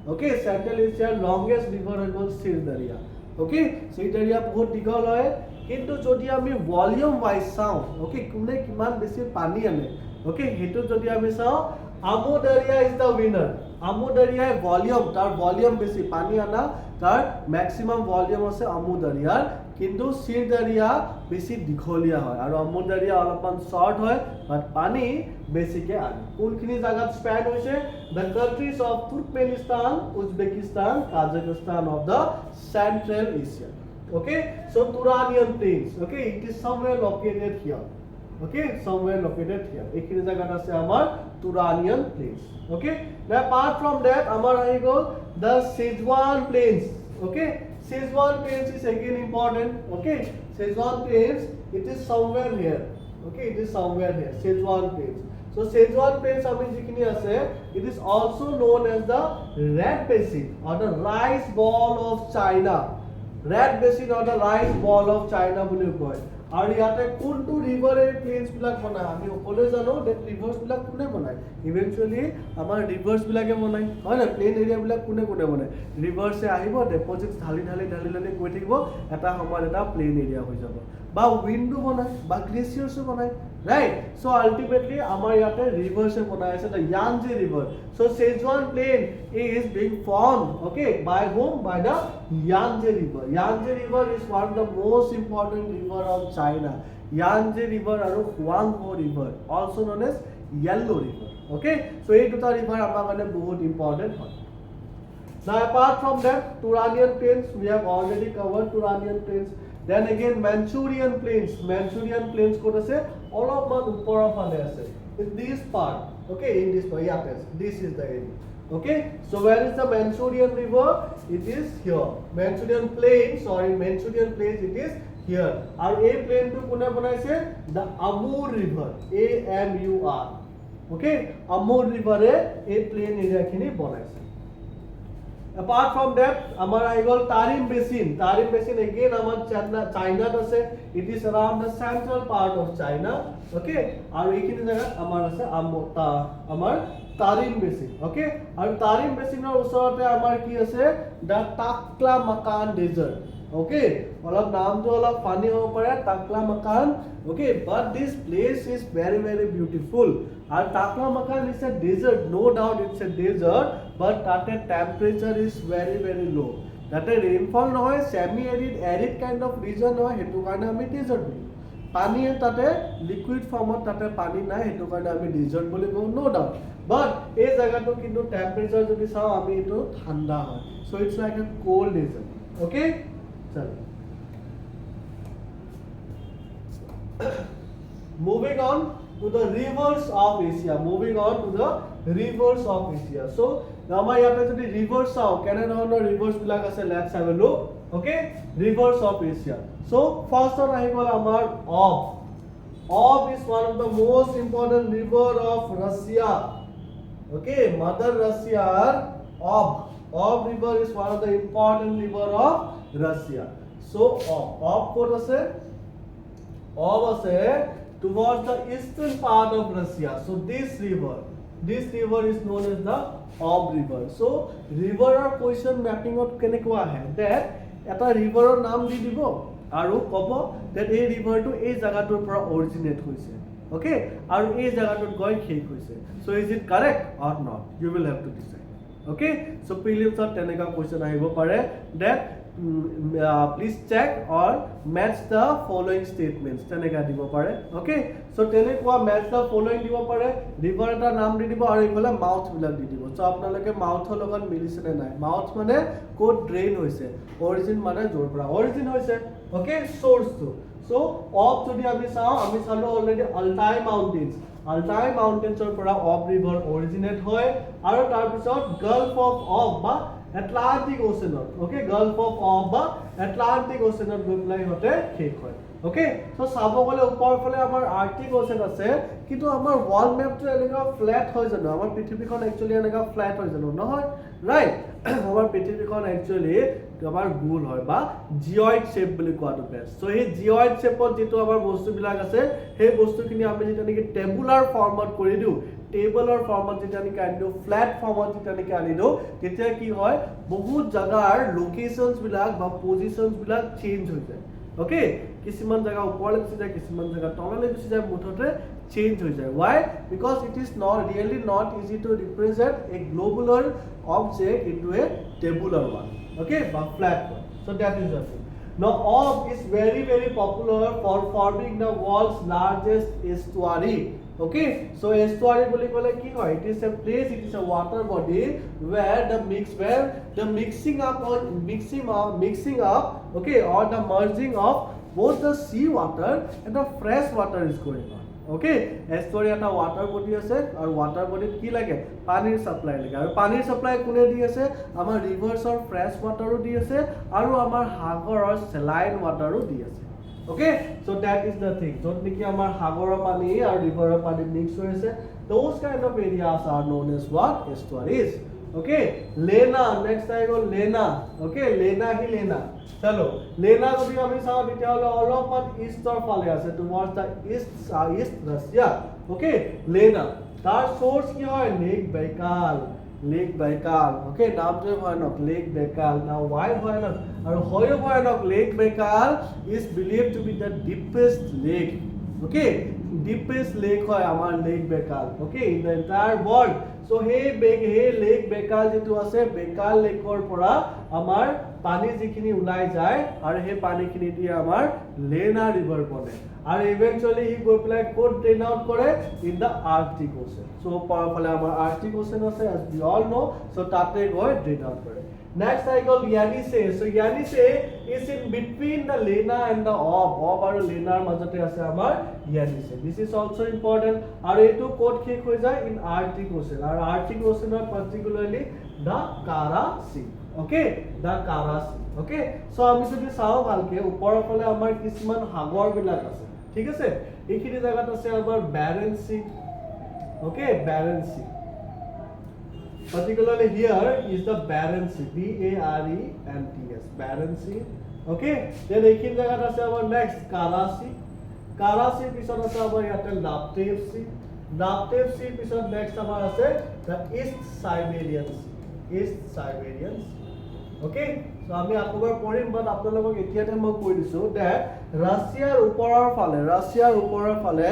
Okay, Central Asia longest river is Sir Darya. Okay, Sir Darya bahut digol hoy, kintu jodi ami volume wise sao, okay, kune kiman beshi pani ane. Okay, hetu jodi ami sao Amu Darya is the winner. Amu Darya volume, tar volume beshi pani ana, tar maximum volume ase Amu Daryar, kintu Sir Darya beshi dikholia hoy aru Amu Darya olopan short hoy, but pani beshi ke ane. Konkini jagat span hoise? The countries of Turkmenistan, Uzbekistan, Kazakhstan of the Central Asia. Okay, so Turanian plains. Okay, it is somewhere located here. Okay, somewhere located here. Ekhini jagat ase amar Turanian plains. Okay, now apart from that amar ahi gol the Sichuan plains. Okay, Sichuan plains is again important. Okay, Sichuan plains, it is somewhere here. Okay, it is somewhere here, Sichuan plains. So Sichuan plains ami jekini ase, it is also known as the Red Basin or the rice ball of China. Red Basin or the rice ball of China boli koy. আৰু ইয়াতে কোনটো river এই planes বিলাক বনায় আমি সকলোৱে জানো that rivers বিলাক কোনে বনায় ইভেন্চুৱেলি আমাৰ ৰিভাৰ্স বিলাকে বনায় হয় না প্লেন এৰিয়া বিলাক কোনে বনায় ৰিভাৰ্সে আহিব ডিপজিটস ঢালি গৈ থাকিব এটা সময়ত এটা প্লেন এৰিয়া হৈ যাব বা উইন্ডো বনায় বা গ্লেচিয়াৰ্ছো বনায়, right? So ultimately আমাৰ ইয়াতে ৰিভাৰ্ছে বনাই আছে, the Yangtze River. So Sichuan Plain is being formed, okay, by whom? By the Yangtze River. Yangtze River is one of the most important river of China. Yangtze River আৰু Huanghe River, also known as Yellow River, okay? So এই দুটা river আমাৰ কাৰণে বহুত important হয়. Now apart from that, Turanian Plains, we have already covered Turanian Plains. Then again Manchurian Plains. Manchurian Plains ক'ত আছে? অলপমান ওপৰৰ ফালে আছে, in this part, okay, in this part, yeah, this is the area, okay? So where is the Manchurian River? It is here. Manchurian Plains, it is here. And a plain to kune banaise? The Amur River, AMUR, okay? Amur River a plain area khini banaise. Apart from that, amar I got Tarim Basin. Tarim Basin again amar China does say it is around the central part of China, okay? And ekhini jaga amar ase amar Tarim Basin, okay? And Tarim Basin or usorote amar ki ase the Taklamakan Desert, okay? Olop naam to olop funny hobo pare, Taklamakan, okay? But this place is very very beautiful. And Taklamakan is a desert, no doubt it's a desert, but that temperature is very very low. That rainfall নহয়, semi arid arid kind of region নহয়, hetu karone ami desert boli. Pani tate liquid form tate pani nai, hetu karone ami desert boli go, no doubt. But ei jaga to kintu temperature jodi sao ami etu thanda hoy. So it's like a cold desert, okay? Chalo. Moving on to the rivers of Asia. So আমাৰ ইয়াতে যদি reverse চাও, কেনে ধৰণৰ reverse বিলাক আছে, let's have a look, okay? Rivers of Asia. So first one আহি গ'ল আমাৰ Ob. Ob is one of the most important river of Russia, okay? Mother Russia, Ob. Ob river is one of the important river of Russia. So Ob ক'ত আছে? Ob আছে towards the eastern part of Russia. So this river is known as the Ob river. So river or question mapping out kenekwa hai that eta river or naam di dibo aru kobo that ei river to ei jaga tor pora originate hoise, okay? Aru ei jaga tor goi khek hoise. So is it correct or not? You will have to decide, okay? So prelims or teneka question ahibo pare that please check or match the following statements, teneka dibo pare, okay? So tenekwa match the following dibo pare, river eta naam di dibo aru ekhole mouth bilak di dibo. So apnaloke mouth logon milishe ne nai? Mouth mane code drain hoise, origin mane jor pora origin hoise, okay? Source to. So Ob jodi ami sao already Altai Mountains or pora Ob river originate hoy aru tar pisot Gulf of Ob ba Atlantic Ocean, okay? Gulf of Ob ba Atlantic Ocean goi pelai hote thik hoy, okay? So sabo gole upor phale amar Arctic Ocean ase, kintu amar wall map to eneka flat hoy jano, amar prithibikon actually eneka flat hoy jano nohoy, right? Amar prithibikon actually amar goal hoy ba geoid shape boli koa to best. So he geoid shape or jetu amar bostu bilak ase, he bostu kini ami jeta niki tabular format kori diu, tabular format jeta niki ani diu, flat format jeta niki ani diu, tetia ki hoy bahut jagar locations bilak ba positions bilak change hoy jay, okay? Kisiman jaga upor le gusi jay, kisiman jaga tolale gusi jay, muthote change hoy jay. Why? Because it is really not easy to represent a globular object into a tabular one, okay, but flat one. So that is the thing. Now Ob is very very popular for forming the world's largest estuary, okay? So estuary boli kole ki hoy, it is a place, it is a water body where the mixing up, okay, or the merging of both the sea water and the fresh water is going on, okay? Estuary eta water body ase aru water body ki lage panir supply lage, aru panir supply kune di ase amar rivers or fresh water di ase aru amar hagor or saline water di ase, okay? So that is the thing. So niki amar hagor pani aru river pani mix hoy ase, those kind of areas are known as what? Estuaries, okay? Lena, next I go Lena, okay? Lena chalo Lena jodi ami sao tetia hole olopan eastor phale ase towards the east Russia, okay? Lena tar source ki hoy Lake Baikal, lake Baikal okay নামটোৱে ভয়ানক lake Bekal নাও why ভয়ানক আৰু হয়ো ভয়ানক lake Bekal is believed to be the deepest lake okay deepest lake হয় আমাৰ lake Bekal okay in the entire world so hey lake Bekal যেটো আছে বেকাল লেকৰ পৰা আমাৰ পানী যিখিনি ওলাই যায় আৰু সেই পানীখিনি দিয়ে আমাৰ লেনা ৰিভাৰ বনে আৰু ইভেন্টুয়ালি হি গৈ পেলাই কোড ড্ৰেইন আউট কৰে in the Arctic Ocean so পাৰফলে আমাৰ আৰ্কটিক ওশেন আছে as we all know so তাতে গৈ ড্ৰেইন আউট কৰে next cycle Yenisei so Yenisei is in between the Lena and the Ob আৰু লেনাৰ মাজতে আছে আমাৰ Yenisei this is also important আৰু এটো কোড শেষ হৈ যায় in Arctic Ocean আৰু Arctic Ocean particularly the Kara Sea okay the Kara Sea okay so আমি যদি চাও ভালকে ওপৰৰ ফালে আমাৰ কিছুমান সাগৰ বিলাক আছে ঠিক আছে এইখিনি জায়গাত আছে আমাৰ Barents Sea okay Barents Sea particularly here is the Barents Sea Barents Barents Sea okay then এইখিনি জায়গাত আছে আমাৰ next Kara Sea পিছত আছে আমাৰ ইয়াতে Laptev Sea পিছত next আমাৰ আছে the East Siberian Sea okay so আমি আপোনাক পঢ়িম বাট আপোনালোকক এতিয়াতে মই কৈ দিছো that ৰাছিয়াৰ ওপৰৰ ফালে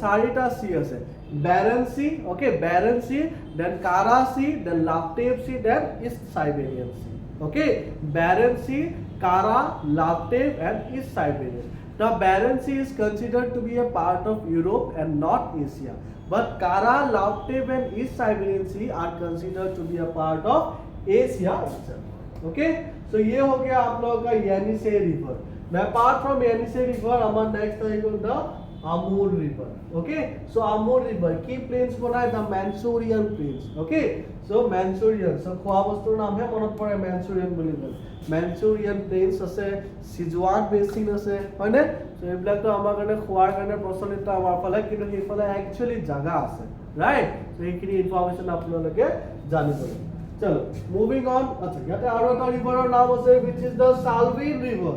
চাৰিটা সি আছে Barents Sea okay Barents Sea then Kara Sea then Laptev Sea then East Siberian Sea okay Barents Sea Kara Laptev and East Siberian now Barents Sea is considered to be a part of Europe and not Asia but Kara Laptev and East Siberian Sea are considered to be a part of Asia itself okay so ये हो गया आप लोगों का Yenisei river now apart from Yenisei river हमारा next आएगा the Amur river okay so Amur river key plains बनाए the Manchurian plains okay so Manchurian so খোৱা বস্তুৰ নাম হে মনত পৰে Manchurian বুলি কয় Manchurian plains আছে Sichuan basin আছে হয়নে so এইবিলাকটো আমাৰ কাৰণে খোৱাৰ কাৰণে প্ৰচলিত আমাৰ ফালে কিন্তু সেইফালে actually জাগা আছে right so এইখিনি ইনফৰমেশন আপোনালোকে জানিব লাগিব চলো মুভিং অন আচ্ছা ইয়াতে আৰু এটা ৰিভাৰৰ নাম আছে which is the Salween river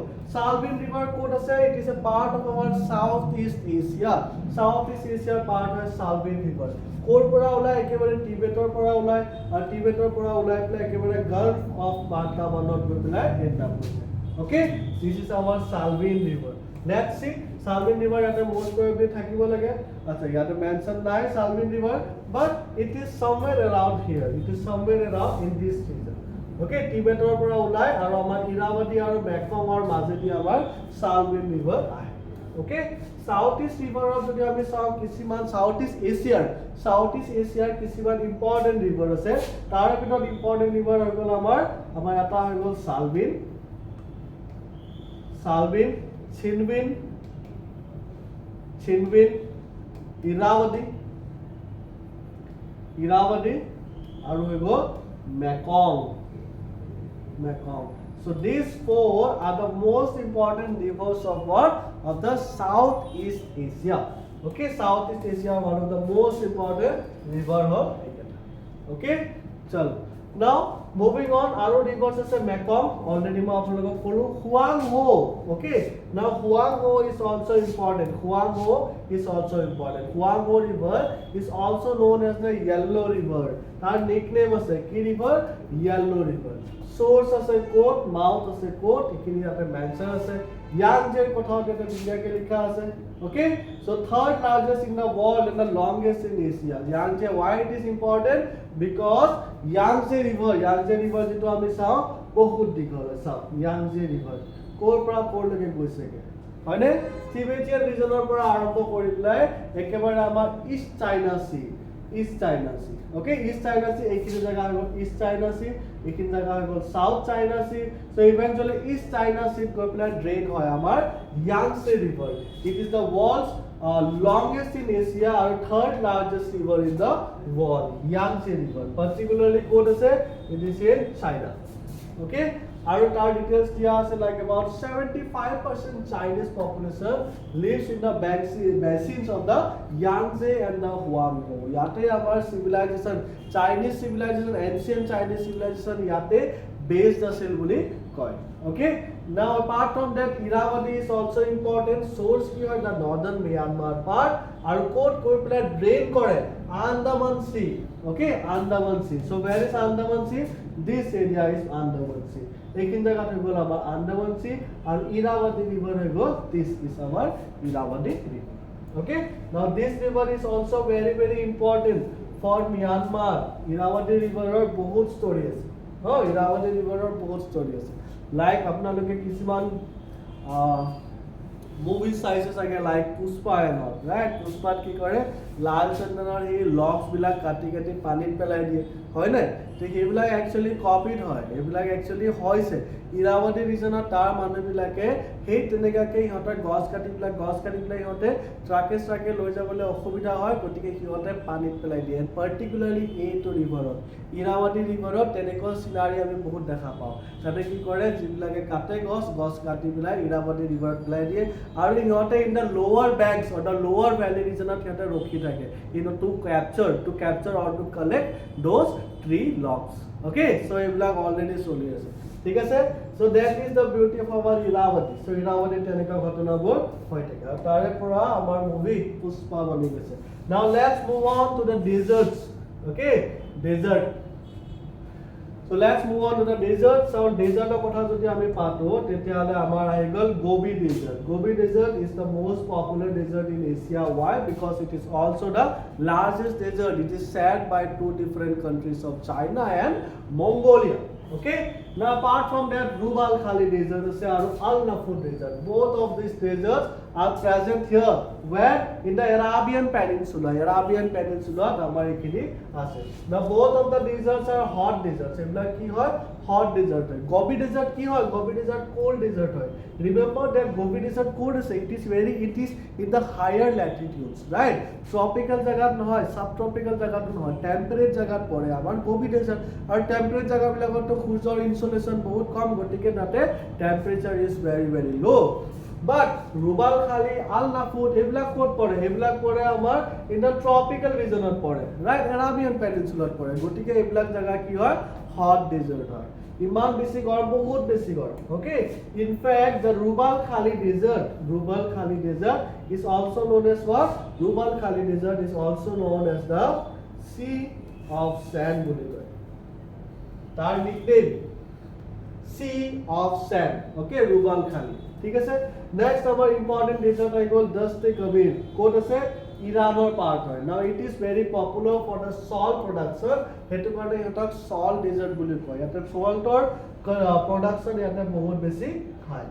ক'ত আছে it is a part of our Southeast Asia part হয় Salween river ক'ৰ পৰা ওলাই একেবাৰে টিবেটৰ পৰা ওলাই আৰু টিবেটৰ পৰা ওলাই পেলাই একেবাৰে গাল্ফ অফ মাৰ্কামানত গৈ পেলাই এণ্ড আপ হৈছে okay this is our Salween river let's see Salween river ইয়াতে most probably থাকিব লাগে আচ্ছা ইয়াতে মেনশন নাই Salween river but it is somewhere around here in this region okay টিবেটৰ পৰা ওলাই আৰু আমাৰ ইৰাৱতী আৰু মেকঙৰ মাজেদি আমাৰ Salween river আহে okay Southeast river যদি আমি চাও কিছুমান Southeast Asia কিছুমান ইম্পৰ্টেন্ট ৰিভাৰ আছে তাৰ ভিতৰত ইম্পৰ্টেন্ট ৰিভাৰ হৈ গ'ল আমাৰ এটা হৈ গ'ল Salween Chinwin ইৰাৱতী আৰু হৈ গ'ল Mekong so these four are the most important rivers of what of the Southeast Asia okay Southeast Asia one of the most important river of okay chalo now moving on aro rivers ase Mekong already ma apnalok kolu Huangho okay now Huangho is also important Huangho river is also known as the Yellow River tar nickname ase ki river Yellow River source ase quote mouth ase quote ekini ate mention ase Yangtze kothao te India ke likha ase okay so third largest in the world and the longest in Asia Yangtze why it is important because Yangtze river যেটো আমি চাও বহুত দীঘল চাও Yangtze river কোৰ পৰা কোৰ লগে গৈছে হয়নে টিবেটিয়ান ৰিজনৰ পৰা আৰম্ভ কৰি পেলাই একেবাৰে আমাৰ ইষ্ট চাইনা সি okay East China Sea এইখিনি জায়গা হৈ গ'ল East China Sea এইখিনি জায়গা হৈ গ'ল South China Sea so eventually East China Sea গৈ পেলাই ড্ৰেইন হয় আমাৰ Yangtze river it is the world's longest in Asia and third largest river in the world Yangtze river particularly ক'ত আছে it is in China okay আৰু তাৰ details দিয়া আছে like about 75% Chinese population lives in the basins of the Yangtze and the Huangho ইয়াতে আমাৰ civilization Chinese civilization ancient Chinese civilization ইয়াতে based আছিল বুলি কয় okay Now apart from that, Irrawaddy is also important. Source কি হয় the northern Myanmar part আৰু coat কৈ পেলাই drain কৰে Andaman Sea. Okay, Andaman Sea. So where is Andaman Sea? This area is Andaman Sea. এইখিনি জায়গাত হৈ গ'ল আমাৰ Andaman Sea আৰু Irrawaddy river হৈ গ'ল this is our Irrawaddy river. Okay, now this river is also very very important for Myanmar. Irrawaddy river বহুত story আছে. Irrawaddy river বহুত story আছে. Like আপোনালোকে কিছুমান মুভি চাইছে চাগে লাইক পুষ্পা এনৰ ৰাইট পুষ্পাত কি কৰে লাল চন্দনৰ এই লক্স বিলাক কাটি কাটি পানীত পেলাই দিয়ে হয় নাই ঠিক এইবিলাক একচুয়ালি কপিড হয় এইবিলাক একচুয়ালি হৈছে ইৰাৱতী ৰিজনত তাৰ মানুহবিলাকে সেই তেনেকাকে ইহঁতৰ গছ কাটি পেলাই ইহঁতে ট্ৰাকে লৈ যাবলৈ অসুবিধা হয় গতিকে ইহঁতে পানীত পেলাই দিয়ে পাৰ্টিকুলাৰলি এইটো ৰিভাৰত ইৰাৱতী ৰিভাৰত তেনেকুৱা সিনাৰি আমি বহুত দেখা পাওঁ তাতে কি কৰে যিবিলাকে কাটে গছ কাটি পেলাই ইৰাৱতী ৰিভাৰত পেলাই দিয়ে আৰু ইহঁতে ইন দ্য লোৱাৰ বেংকছ অৰ দ্য লোৱাৰ ভ্যালি ৰিজনত ইহঁতে ৰখি থাকে two capture or to collect those tree logs okay so এইবিলাক অলৰেডি চলি আছে ঠিক আছে so that is the beauty of our Irrawaddy so Irrawaddy তেনেকা ঘটনাবোৰ হৈ থাকে আৰু তাৰে পৰা আমাৰ মুভি পুষ্পা বনি গৈছে now let's move on to the deserts okay desert so let's move on to the desert so desert er kotha jodi ami pato tetiale amar ahi gol Gobi desert is the most popular desert in Asia why because it is also the largest desert it is shared by two different countries of China and Mongolia okay now apart from that Rub' al Khali desert is Al Nafud desert both of these deserts are present here where in the Arabian Peninsula amar ekhini ase now both of the deserts are hot deserts ebla ki hoy hot desert hoy Gobi desert ki hoy Gobi desert cold desert hoy remember that Gobi desert cold is it is in the higher latitudes right tropical jagat nohoy subtropical jagat nohoy temperate jagat pore amar Gobi desert aru temperate jaga bilakot to khujor insolation bahut kam gotike nate temperature is very very low but Rub' al Khali Al Nafud ebla kot pore amar in the tropical region ot pore right Arabian Peninsula ot pore gotike ebla jaga ki hoy hot desert hoy iman beshi gorom bahut beshi gorom okay in fact the Rub' al Khali desert is also known as what Rub' al Khali desert is also known as the Sea of Sand boli koy tar nickname Sea of Sand okay Rub' al Khali ঠিক আছে next our important desert I call Dasht e Kabir kot ase Iranor part hoy now it is very popular for the salt production hetu karone etak salt desert boli koy yate saltor production yate bahut beshi khai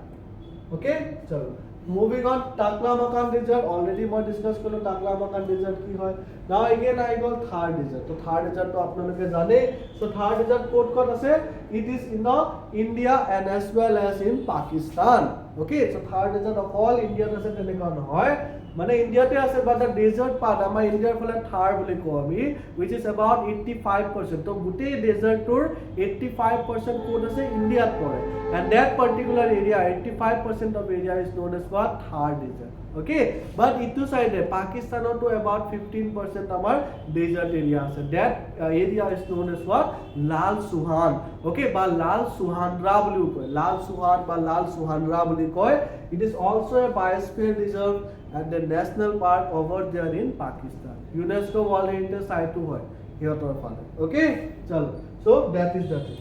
okay chalo moving on Taklamakan desert already moi discuss kolo Taklamakan desert ki hoy now again I call Thar desert to Thar desert to apnaloke jane so Thar desert kot ase it is in the India and as well as in Pakistan okay so Thar desert of all India ase teneka nohoy mane India te ase but the desert part amar India phale Thar boli ko ami which is about 85% to gutei desert tour 85% kot ase India pore and that particular area 85% of area is known as what Thar desert okay but itu side Pakistan to about 15% amar desert area ase that area is known as what Lal Suhan okay ba Lal Suhanra boli koy Lal Suhan ba Lal Suhanra boli koy it is also a biosphere reserve and the national park over there in Pakistan UNESCO World Heritage Site to hoy hiyotor phale okay chalo so that is the thing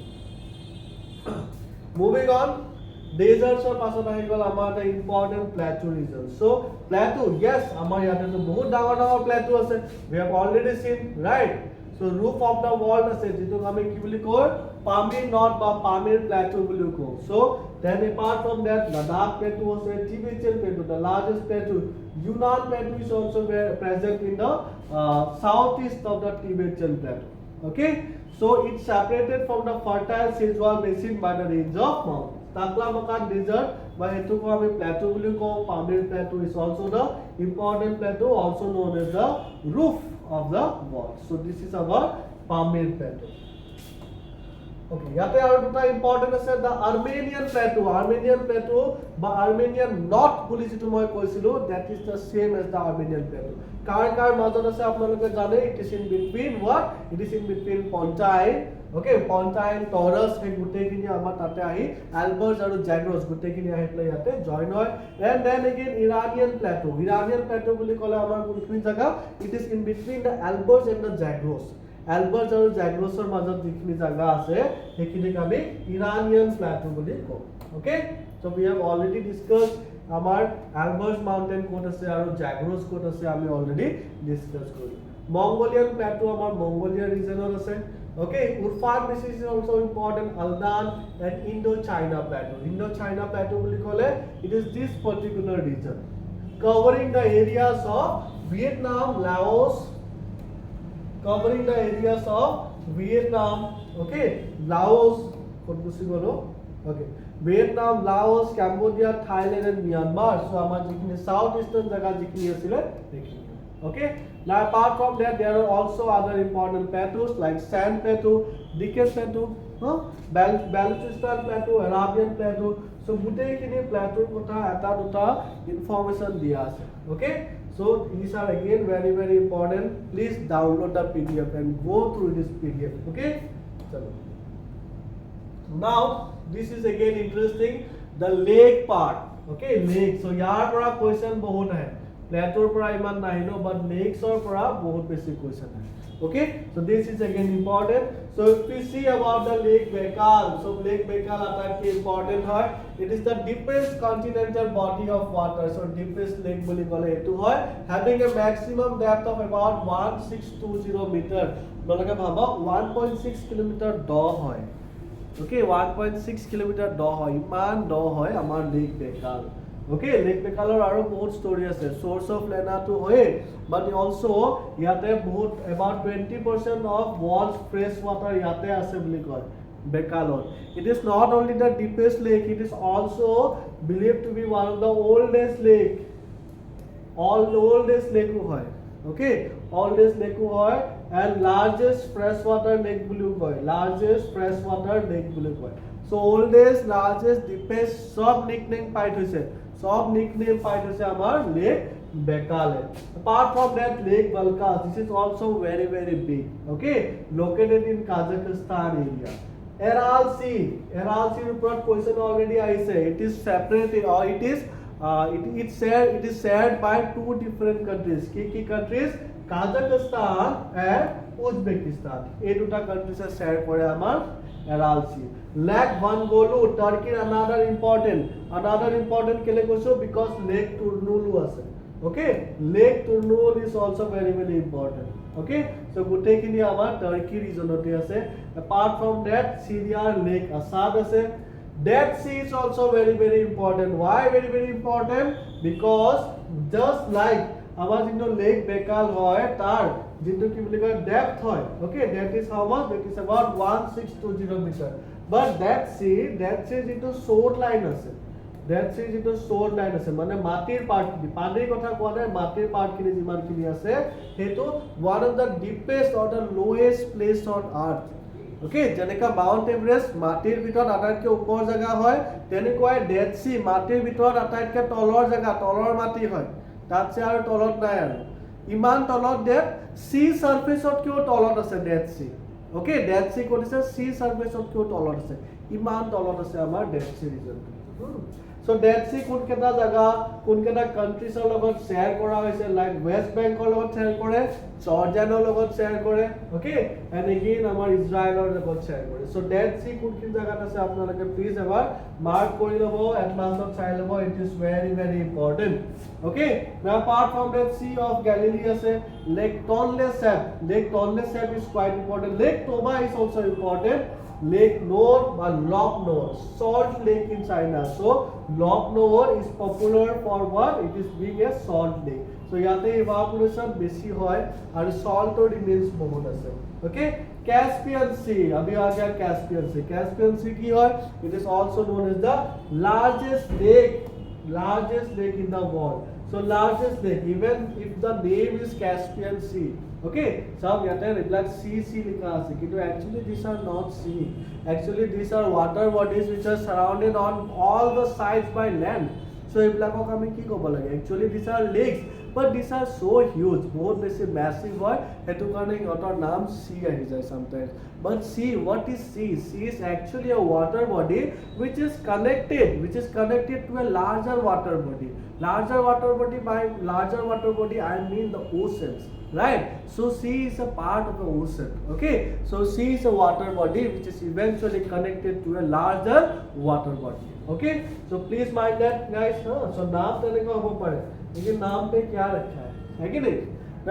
moving on deserts or pasot ahi gol amar the important plateau region so plateau yes amar yate to bahut dangor plateau ase we have already seen right so roof of the world ase jitu ame ki boli ko Pamir North ba Pamir plateau boli ko so then apart from that Ladakh plateau ase Tibetan plateau the largest plateau Yunnan plateau is also present in the southeast of the Tibetan plateau okay so it's separated from the fertile Sichuan basin by the range of mountains Taklamakan desert by hetu ko ame plateau boli ko Pamir plateau is also the important plateau also known as the roof of the world so this is our Pamir plateau Okay, ইয়াতে আৰু দুটা important আছে দা Armenian Plato বা Armenian not বুলি যিটো মই কৈছিলো that is the same as the armenian plateau কাৰ মাজত আছে আপোনালোকে জানে it is in between what it is in between Pontine okay Pontine Taurus হে গুটেখিনি আমাৰ তাতে আহি Alborz আৰু Zagros গুটেখিনি আহি প্লে ইয়াতে জয়েন হয় and then again Iranian plateau বুলি ক'লে আমাৰ কোনখিনি জায়গা it is in between the Alborz and the Zagros Alborz আৰু Zagrosৰ মাজত যিখিনি জায়গা আছে সেইখিনিক আমি Iranian plateau বুলি কওঁ okay so we have already discussed আমাৰ Alborz mountain ক'ত আছে আৰু Zagros ক'ত আছে আমি already discuss কৰিলো Mongolian plateau আমাৰ Mongolia region আছে okay Urfan this is also important Aldan and Indo-China plateau বুলি ক'লে it is this particular region covering the areas of Vietnam okay Laos okay Vietnam Laos Cambodia Thailand and Myanmar so amar jikhini south eastern jaga jikhini asile dekhini okay now apart from that there are also other important plateaus like Sand Plateau Deccan Plateau Balochistan Plateau Arabian Plateau so gutei kini plateau kotha eta duta information dia ase okay so these are again very very important please download the pdf and go through this pdf okay chalo now this is again interesting the lake part okay lake so yaar pora question bahut hai plateau pora iman nahi no but lakes or pora bahut beshi question hai okay so this is again important so if we see about the Lake Baikal so Lake Baikal ataki important hoy it is the deepest continental body of water so deepest lake boli kole etu hoy having a maximum depth of about 1620 meter manoke bhaba 1.6 kilometer do hoy okay 1.6 kilometer do hoy iman do hoy amar Lake Baikal okay Lake Baikalor aru bahut story ase source of lena to hoye but also yate bahut about 20% of world's fresh water yate ase boli koy Baikalor it is not only the deepest lake it is also believed to be one of the oldest lake hoy okay oldest lake hoy and largest freshwater lake boli koy so oldest largest deepest sob nickname paid hoise amar Lake Baikal apart from that Lake Balkhas this is also very very big okay located in Kazakhstan area Aral Sea report question already I say it is separated or it is shared by two different countries ki countries Kazakhstan and Uzbekistan ei duta countries share kore amar Aral Sea Lake Vangolu Turkey another important kele koiso because Lake Turnulu ase okay Lake Turnul is also very very important okay so gutei kini amar Turkey region ote ase apart from that Syria Lake Assad ase Dead Sea is also very very important why very very important because just like amar jinto Lake Baikal hoy tar jinto ki boli koy depth hoy okay that is how much that is about 1620 meter but that sea jinto shore line ase মানে মাটিৰ part পানীৰ কথা কোৱা নাই মাটিৰ part কিনি যিমান কিনি আছে হেতু one of the deepest or the lowest place on earth okay যেনেকা মাউন্ট এভাৰেষ্ট মাটিৰ ভিতৰত আটাইতকৈ ওপৰ জায়গা হয় তেনেকৈ ডেড সি মাটিৰ ভিতৰত আটাইতকৈ তলৰ জায়গা তলৰ মাটি হয় তাতছে আৰু তলত নাই আৰু ইমান তলত ডেড সি সাৰফেসত কিয় তলত আছে ডেড সি okay ডেড সি কৰিছে সি সাৰফেসত কিয় তলত আছে ইমান তলত আছে আমাৰ ডেড সি ৰিজন So Dead Sea কোনকেটা জায়গা কোনকেটা কান্ট্ৰিজৰ লগত শেয়াৰ কৰা হৈছে লাইক ওয়েস্ট বেংগলৰ লগত শেয়াৰ কৰে জৰ্ডানৰ লগত শেয়াৰ কৰে ওকে এন্ড এগেইন আমাৰ ইজৰাইলৰ লগত শেয়াৰ কৰে সো Dead Sea কোনখিনি জায়গাত আছে আপোনালোকে প্লিজ এবাৰ মাৰ্ক কৰি ল'ব এটলান্টাত চাই ল'ব it is very very important okay নাও apart from that Sea of Galilee আছে Lake Tonle Sap is quite important Lake Toba is also important Lake Nor or Lok Nor salt lake in China so Lok Nor is popular for what it is being a salt lake so yate evaporation beshi hoy aru salt remains bahut ase okay Caspian Sea abhi aa gaya Caspian Sea ki hoy it is also known as the largest lake in the world so So largest lake, even if the name is Caspian Sea. Okay, so yate like sea likha ase, kintu actually these are not sea. Actually these are water bodies which are surrounded on all the sides by land. So এইবিলাকক আমি কি ক'ব লাগে, actually these are lakes, but these are so huge, বহুত বেছি massive হয়, সেইটো কাৰণে ইহঁতৰ নাম sea আহি যায় sometimes. But sea, what is sea? Sea is actually a water body which is connected to a larger water body. Larger water body, by larger water body I mean the oceans, right? So sea is a part of the ocean. Okay, so sea is a water body which is eventually connected to a larger water body. Okay, so please mind that guys. So नाम देने का हो पड़े, लेकिन नाम पे क्या रखा है कि नहीं?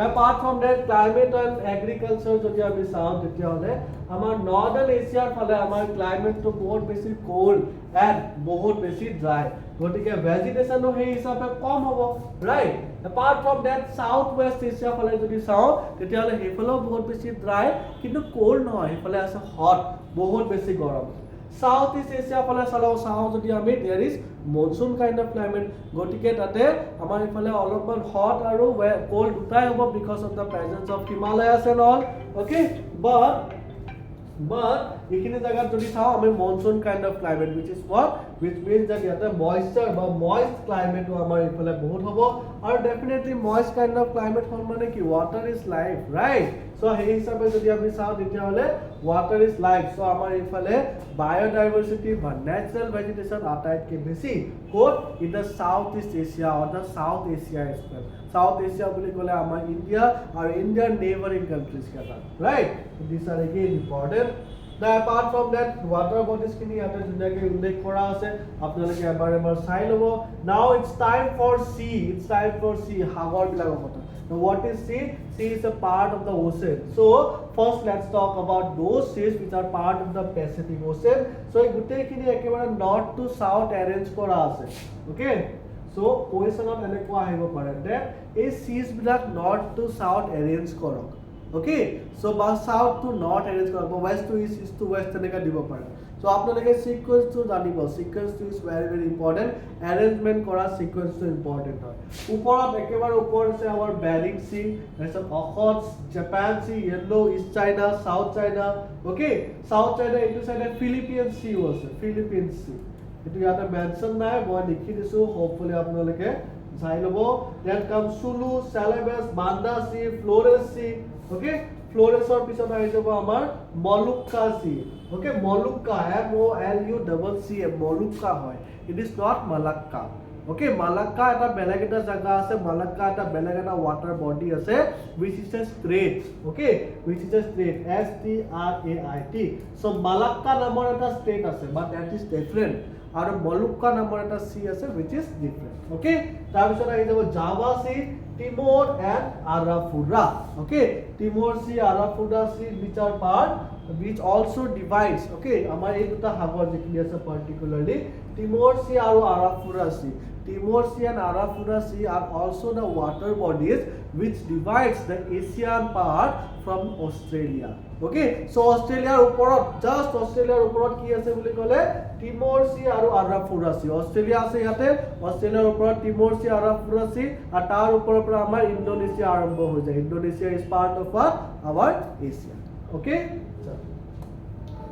Apart from that, climate and agriculture যদি আমি চাওঁ তেতিয়াহ'লে আমাৰ নৰ্দাৰ্ণ এছিয়াৰ ফালে আমাৰ ক্লাইমেটটো বহুত বেছি কোল্ড এণ্ড বহুত বেছি ড্ৰাই, গতিকে ভেজিটেশ্যনো সেই হিচাপে কম হ'ব, right? Apart from that, south west এছিয়াৰ ফালে যদি চাওঁ তেতিয়াহ'লে সেইফালেও বহুত বেছি ড্ৰাই, কিন্তু কোল্ড নহয়, সেইফালে আছে হট, বহুত বেছি গৰম। সাউথ ইষ্ট এছিয়া ফালে চাওঁ যদি আমি there is monsoon kind of climate, গতিকে তাতে আমাৰ ইফালে অলপমান হট আৰু কোল্ড দুটাই হ'ব because of the presence of Himalayas and all. Okay, but এইখিনি জেগাত যদি চাওঁ আমি monsoon kind of climate which means that ইয়াতে মইশ্চাৰ বা মইষ্ট ক্লাইমেটটো আমাৰ ইফালে বহুত হ'ব, আৰু definitely moist kind of climate হ'ল মানে কি ৱাটাৰ ইজ লাইফ, ৰাইট? চ' সেই হিচাপে যদি আমি চাওঁ তেতিয়াহ'লে ৱাটাৰ ইজ লাইফ। চ' আমাৰ ইফালে বায়'ডাইভাৰ্চিটি বা নেচাৰেল ভেজিটেশ্যন আটাইতকৈ বেছি ক'ত? In the south east Asia or the south Asia express. South Asia বুলি ক'লে আমাৰ ইণ্ডিয়া আৰু ইণ্ডিয়াৰ নেইবাৰিং কাণ্ট্ৰিজ কেইটা, right? This are again important. Now apart from that, water bodies খিনি ইয়াতে ধুনীয়াকৈ উল্লেখ কৰা আছে, আপোনালোকে এবাৰ চাই ল'ব। Now it's time for sea, সাগৰ বিলাকৰ কথা। Now what is sea? Sea is a part of the ocean. So first let's talk about those seas which are part of the Pacific Ocean. So এই গোটেইখিনি একেবাৰে north to south arrange কৰা আছে। Okay, so কুৱেশ্যনত এনেকুৱা আহিব পাৰে যে এই seas বিলাক নৰ্থ টু সাউথ এৰেঞ্জ কৰক। Okay, so by south to north arrange কৰক, west to east, east to west তেনেকৈ দিব পাৰে। So আপোনালোকে সিকুৱেন্সটো জানিব, সিকুৱেন্সটো ইজ ভেৰি ইম্পৰ্টেণ্ট, এৰেঞ্জমেণ্ট কৰা সিকুৱেন্সটো ইম্পৰ্টেণ্ট হয়। ওপৰত একেবাৰে ওপৰত আছে আমাৰ বেৰিং চি, তাৰপিছত Okhotsk, Japan sea, yellow, east China, south China. Okay, south China এইটো চাইডে ফিলিপিন চিও আছে, ফিলিপিন চি, এইটো ইয়াতে মেনশ্যন নাই, মই লিখি দিছোঁ, হোপফুলি আপোনালোকে চাই ল'ব। দেন কাম চুলু, চেলেবাছ, বান্দা চি, ফ্লৰেছ চি। ওকে, ফ্লৰেছৰ পিছত আহি যাব আমাৰ মলুক্কা চি। ওকে, মলুক্কা, MOLUCCA, মলুক্কা হয়, it is not Malacca. Okay, Malacca এটা বেলেগ এটা জায়গা আছে, মালাক্কা এটা বেলেগ এটা ৱাটাৰ বডি আছে which is a strait. Okay, which is a strait, STRAIT. so Malacca নামৰ এটা ষ্টেট আছে, but that is different, আৰু মলুক্কা নামৰ এটা চি আছে which is different. ওকে, তাৰপিছত আহি যাব Java C, Timor and Arafura. Okay, Timor Sea, Arafura Sea, which also divides. Okay, আমাৰ এই দুটা সাগৰ যিখিনি আছে particularly Timor Sea আৰু Arafura Sea. Timor Sea and Arafura Sea are also the water bodies which divides the Asian part from Australia. Okay, so Australiaৰ ওপৰত, just Australiaৰ ওপৰত কি আছে বুলি ক'লে Timor Sea আৰু Arafura Sea. Australia আছে ইয়াতে, Australiaৰ ওপৰত Timor Sea, Arafura Sea, আৰু তাৰ ওপৰৰ পৰা আমাৰ ইণ্ডোনেছিয়া আৰম্ভ হৈ যায়। Indonesia is part of our Asia. Okay,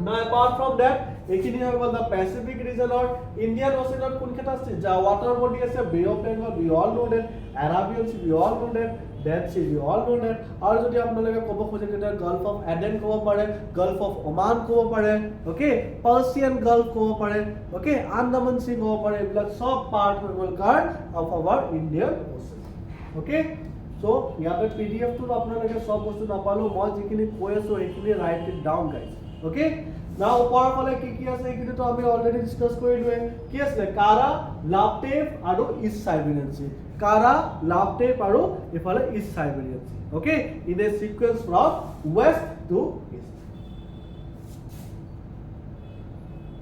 now apart from that, এইখিনি হৈ গ'ল the Pacific region or Indian Ocean কোনকেইটা আছে? water body আছে, Bay of Bengal, we all know that, Arabian Sea, we all know that, Dead Sea, we all know that, আৰু যদি আপোনালোকে ক'ব খোজে তেতিয়া Gulf of Aden ক'ব পাৰে, Gulf of Oman ক'ব পাৰে, okay, Persian Gulf ক'ব পাৰে, okay, Andaman Sea ক'ব পাৰে, এইবিলাক সব পাৰ্ট হৈ গ'ল কাৰ of our Indian Ocean. Okay, so ইয়াতে PDF-টোত আপোনালোকে সব বস্তু নাপালো, মই যিখিনি কৈ আছো সেইখিনি write it down guys. Okay, now ওপৰৰ ফালে কি আছে এইখিনিতো আমি অলৰেডি ডিসকাস কৰিলোৱে। কি আছে? কাৰা, লাপটেপ আৰু ইষ্ট সাইবেৰিয়ান সি। কাৰা, লাপটেপ আৰু ইফালে east Siberian sea. Okay, in a sequence from west to east.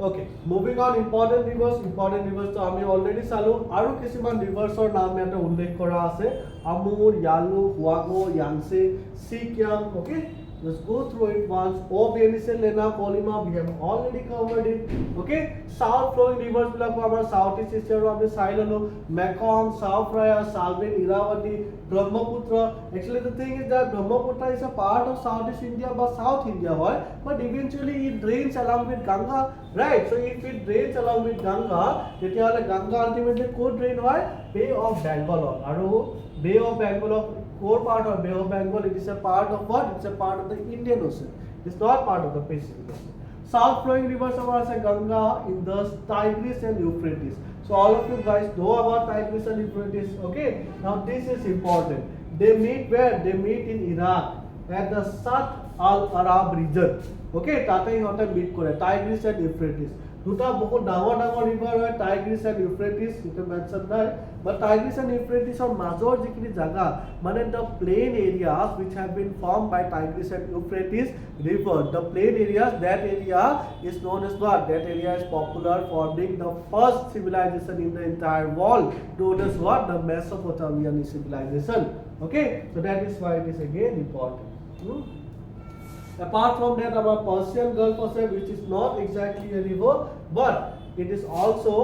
Okay, moving on important rivers তো আমি অলৰেডি চালো, আৰু কিছুমান ৰিভাৰ্সৰ নাম ইয়াতে উল্লেখ কৰা আছে, Amur, Yalu, Hwang Ho, Yangtze, Sikiang. Okay, Just go through it once. Obelisel, Lena, Colima, we have already covered it. Okay, south flowing rivers bilak amar Southeast Asia ro ami sai lolo. Mekong, South Raya, Salween, Irrawaddy, Brahmaputra. Actually the thing is that Brahmaputra is a part of Southeast India but South India hoy, but eventually it drains along with Ganga, right? So if it drains along with Ganga, তেতিয়া হলে Ganga ultimately co drain hoy Bay of Bengal aru Bay of Bengal of core part of Bay of Bengal. It is a part of what? It's a part of the Indian Ocean. It's not part of the Pacific Ocean. South flowing rivers are Ganga, Indus, Tigris and Euphrates. So all of you guys know about Tigris and Euphrates. Okay, now this is important. They meet where? They meet in Iraq at the Sat al-Arab region. Okay, তাতে ইহঁতে meet কৰে Tigris and Euphrates. দুটা বহুত ডাঙৰ river হয় Tigris and Euphrates, এটা mention নাই, but Tigris and Euphrates ৰ মাজৰ যিখিনি জাগা মানে the plain areas which have been formed by Tigris and Euphrates river, the plain areas, that area is known as what? That area is popular for being the first civilization in the entire world, known as what? The Mesopotamian civilization. Okay, so that is why it is again important. Apart from that, our Persian Gulf also, which is not exactly a river, but it is also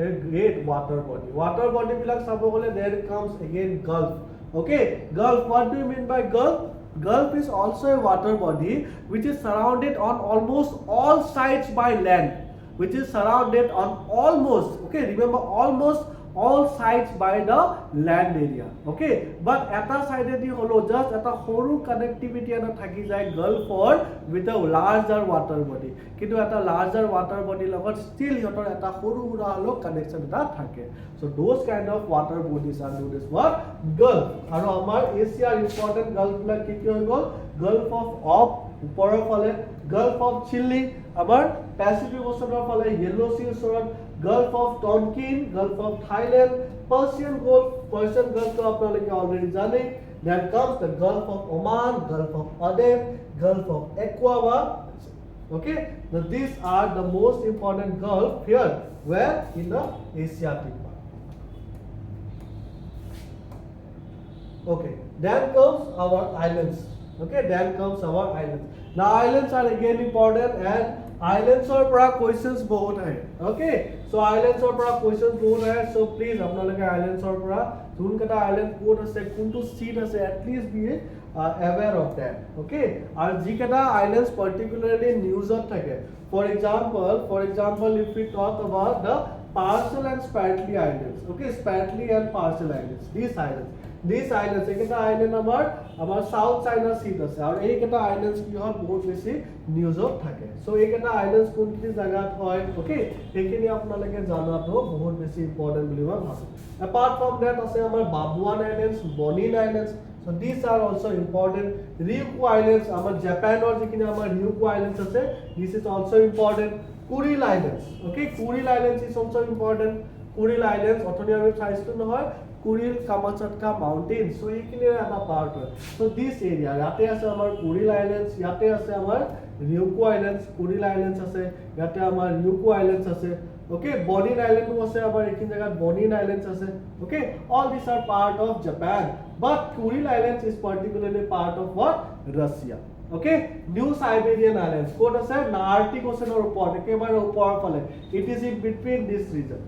a great water body. Water body bilak sabo gole, there comes again Gulf. Okay, Gulf. What do you mean by Gulf? Gulf is also a water body which is surrounded on almost all sides by land. Which is surrounded on almost. Okay, remember almost all sides by the land area. Okay, but eta side di holo just eta horu connectivity eta thaki jay Gulf or with a larger water body, kintu eta larger water body logot still yotor eta horu hura holo connection eta thake. So those kind of water bodies are known as what? Gulf. Aru amar Asia important Gulf la ki hoy gol? Gulf of upor fale Gulf of Chile, amar Pacific Ocean fale Yellow Sea Ocean, Gulf of Tonkin, Gulf of Thailand, Persian Gulf to apnalike already jane. Then comes the Gulf of Oman, Gulf of Aden, Gulf of Aqaba. Okay, now these are the most important Gulf here, where in the Asiatic part. Okay, then comes our islands. Okay, then comes our islands. Now islands are again important and islands or pra questions bahut hai. Okay, so islands or pra questions bahut hai, so please apnalike islands or pra kun kata island code ase kuntu seat ase at least be aware of that. Okay, ar ji kata islands particularly news ot thake, for example if we talk about the Parcel and Spratly Islands. Okay, Spratly and Parcel Islands, these islands ekata island amar South China Sea ase aru ekata islands ki hol bahut beshi news ot thake. So ekata islands kunti jagat hoy. Okay, ekini apnalake janato bahut beshi important boli moi bhabu. Apart from that ase amar Babuan Islands, Bonin Islands. So these are also important. Ryukyu Islands, amar Japan or jikini amar Ryukyu Islands ase, this is also important. Kuril Islands. Okay, Kuril Islands is also important. Kuril Islands othoni ami saisthu nohoy Kuril Kamchatka Mountains. So ekini eta part hoy. So this area yate ase amar Kuril Islands, yate ase amar Ryukyu Islands, Kuril Islands ase, yate amar Ryukyu Islands ase. Okay, Bonin Island ase amar ekin jagat Bonin Islands ase. Okay, all these are part of Japan, but Kuril Islands is particularly part of what? Russia. Okay, New Siberian Islands code ase na Arctic Ocean or upor ekebare upor phale, it is in between this region.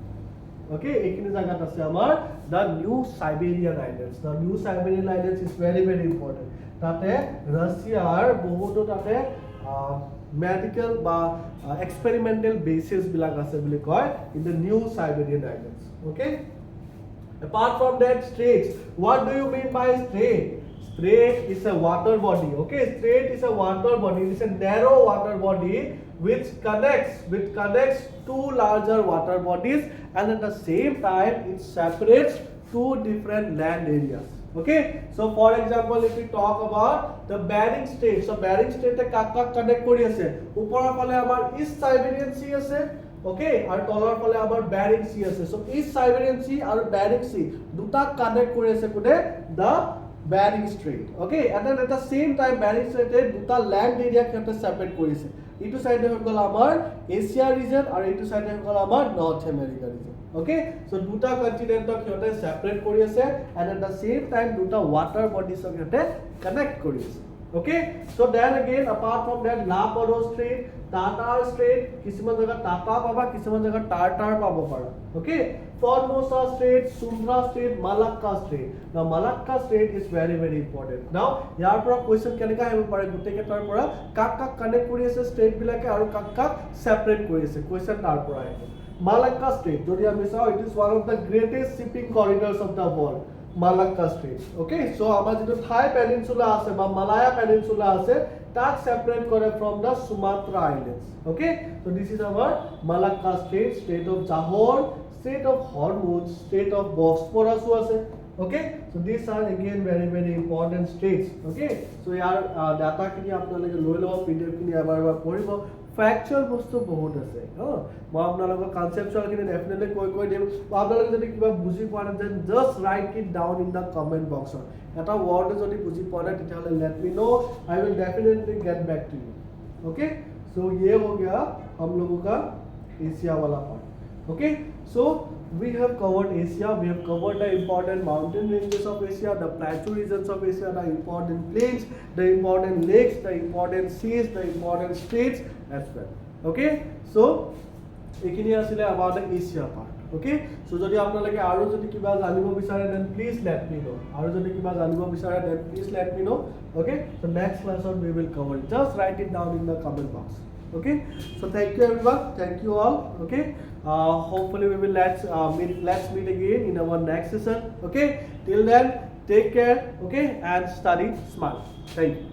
Okay, ekini jagat ase amar the New Siberian Islands. The New Siberian Islands is very very important. Tate Russia ar bohuto tate medical ba experimental bases bilak ase boli koy in the New Siberian Islands. Okay, apart from that, straits. What do you mean by strait? Strait is a water body. Okay, strait is a water body. It is a narrow water body which connects two larger water bodies, and at the same time it separates two different land areas. Okay, so for example if we talk about the Bering Strait, so Bering Strait e kak connect kori ase, upor phale amar East Siberian Sea ase. Okay, aru tolar phale amar Bering Sea ase. So East Siberian Sea aru Bering Sea duta connect kori ase kode the Bering Strait. Okay, and then at the same time Bering Strait e duta land area khete separate korise. Etu side e hol amar Asia region aru etu side e hol amar North America region. Okay, so duta continent khete separate kori ase and at the same time duta water bodies khete connect kori ase. Okay, so then again apart from that Lapado Strait, Tatar Strait, কিছুমান জায়গা টাটা পাবা, কিছুমান জায়গা tartar পাব পাৰা. Okay, Formosa Strait, Sumatra Strait, Malacca Strait. Now Malacca Strait is very important. Now ইয়াৰ পৰা question কেনেকা আহিব পাৰে গুটেই কেটাৰ পৰা কাক কাক কানেক্ট কৰি আছে ষ্টেট বিলাকে আৰু কাক কাক সেপাৰেট কৰি আছে question তাৰ পৰা আহিব. Malacca Strait যদি আমি চাও it is one of the greatest shipping corridors of the world. Malacca Strait. Okay, so আমাৰ যেটো Thai peninsula আছে বা Malaya peninsula আছে তাক separate কৰে from the Sumatra Islands. Okay, so this is our Malacca Strait, Strait of Johor, Strait of Hormuz, Strait of Bosphorus আছে. Okay, so these are again very important states. Okay, so year data খিনি আপোনালোকে লৈ লব, pdf খিনি এবাৰ পঢ়িব. Factual বস্তু বহুত আছে মই আপোনালোকৰ কনসেপচুয়াল খিনি ডেফিনেটলি কৈ দিম আপোনালোকে যদি কিবা বুজি পোৱা নাই then just write it down in the comment box এটা ওয়ার্ড যদি বুজি পোৱা নাই তেতিয়াহলে let me know I will definitely get back to you okay so ये हो गया हम लोगों का एशिया वाला part okay so we have covered Asia, we have covered the important mountain ranges of Asia, the plateau regions of Asia, the important plains, the important lakes, the important seas, the important states as well. Okay, so ekini asile about the Asia part. Okay, so jodi apnalage aru jodi kiba janibo bisare then please let me know. Aru jodi kiba janibo bisare then please let me know. Okay, so next class on we will cover it. Just write it down in the comment box. Okay, so thank you everyone, thank you all. Okay, hopefully we will let's meet again in our next session. Okay, till then take care. Okay, and study smart. Thank you.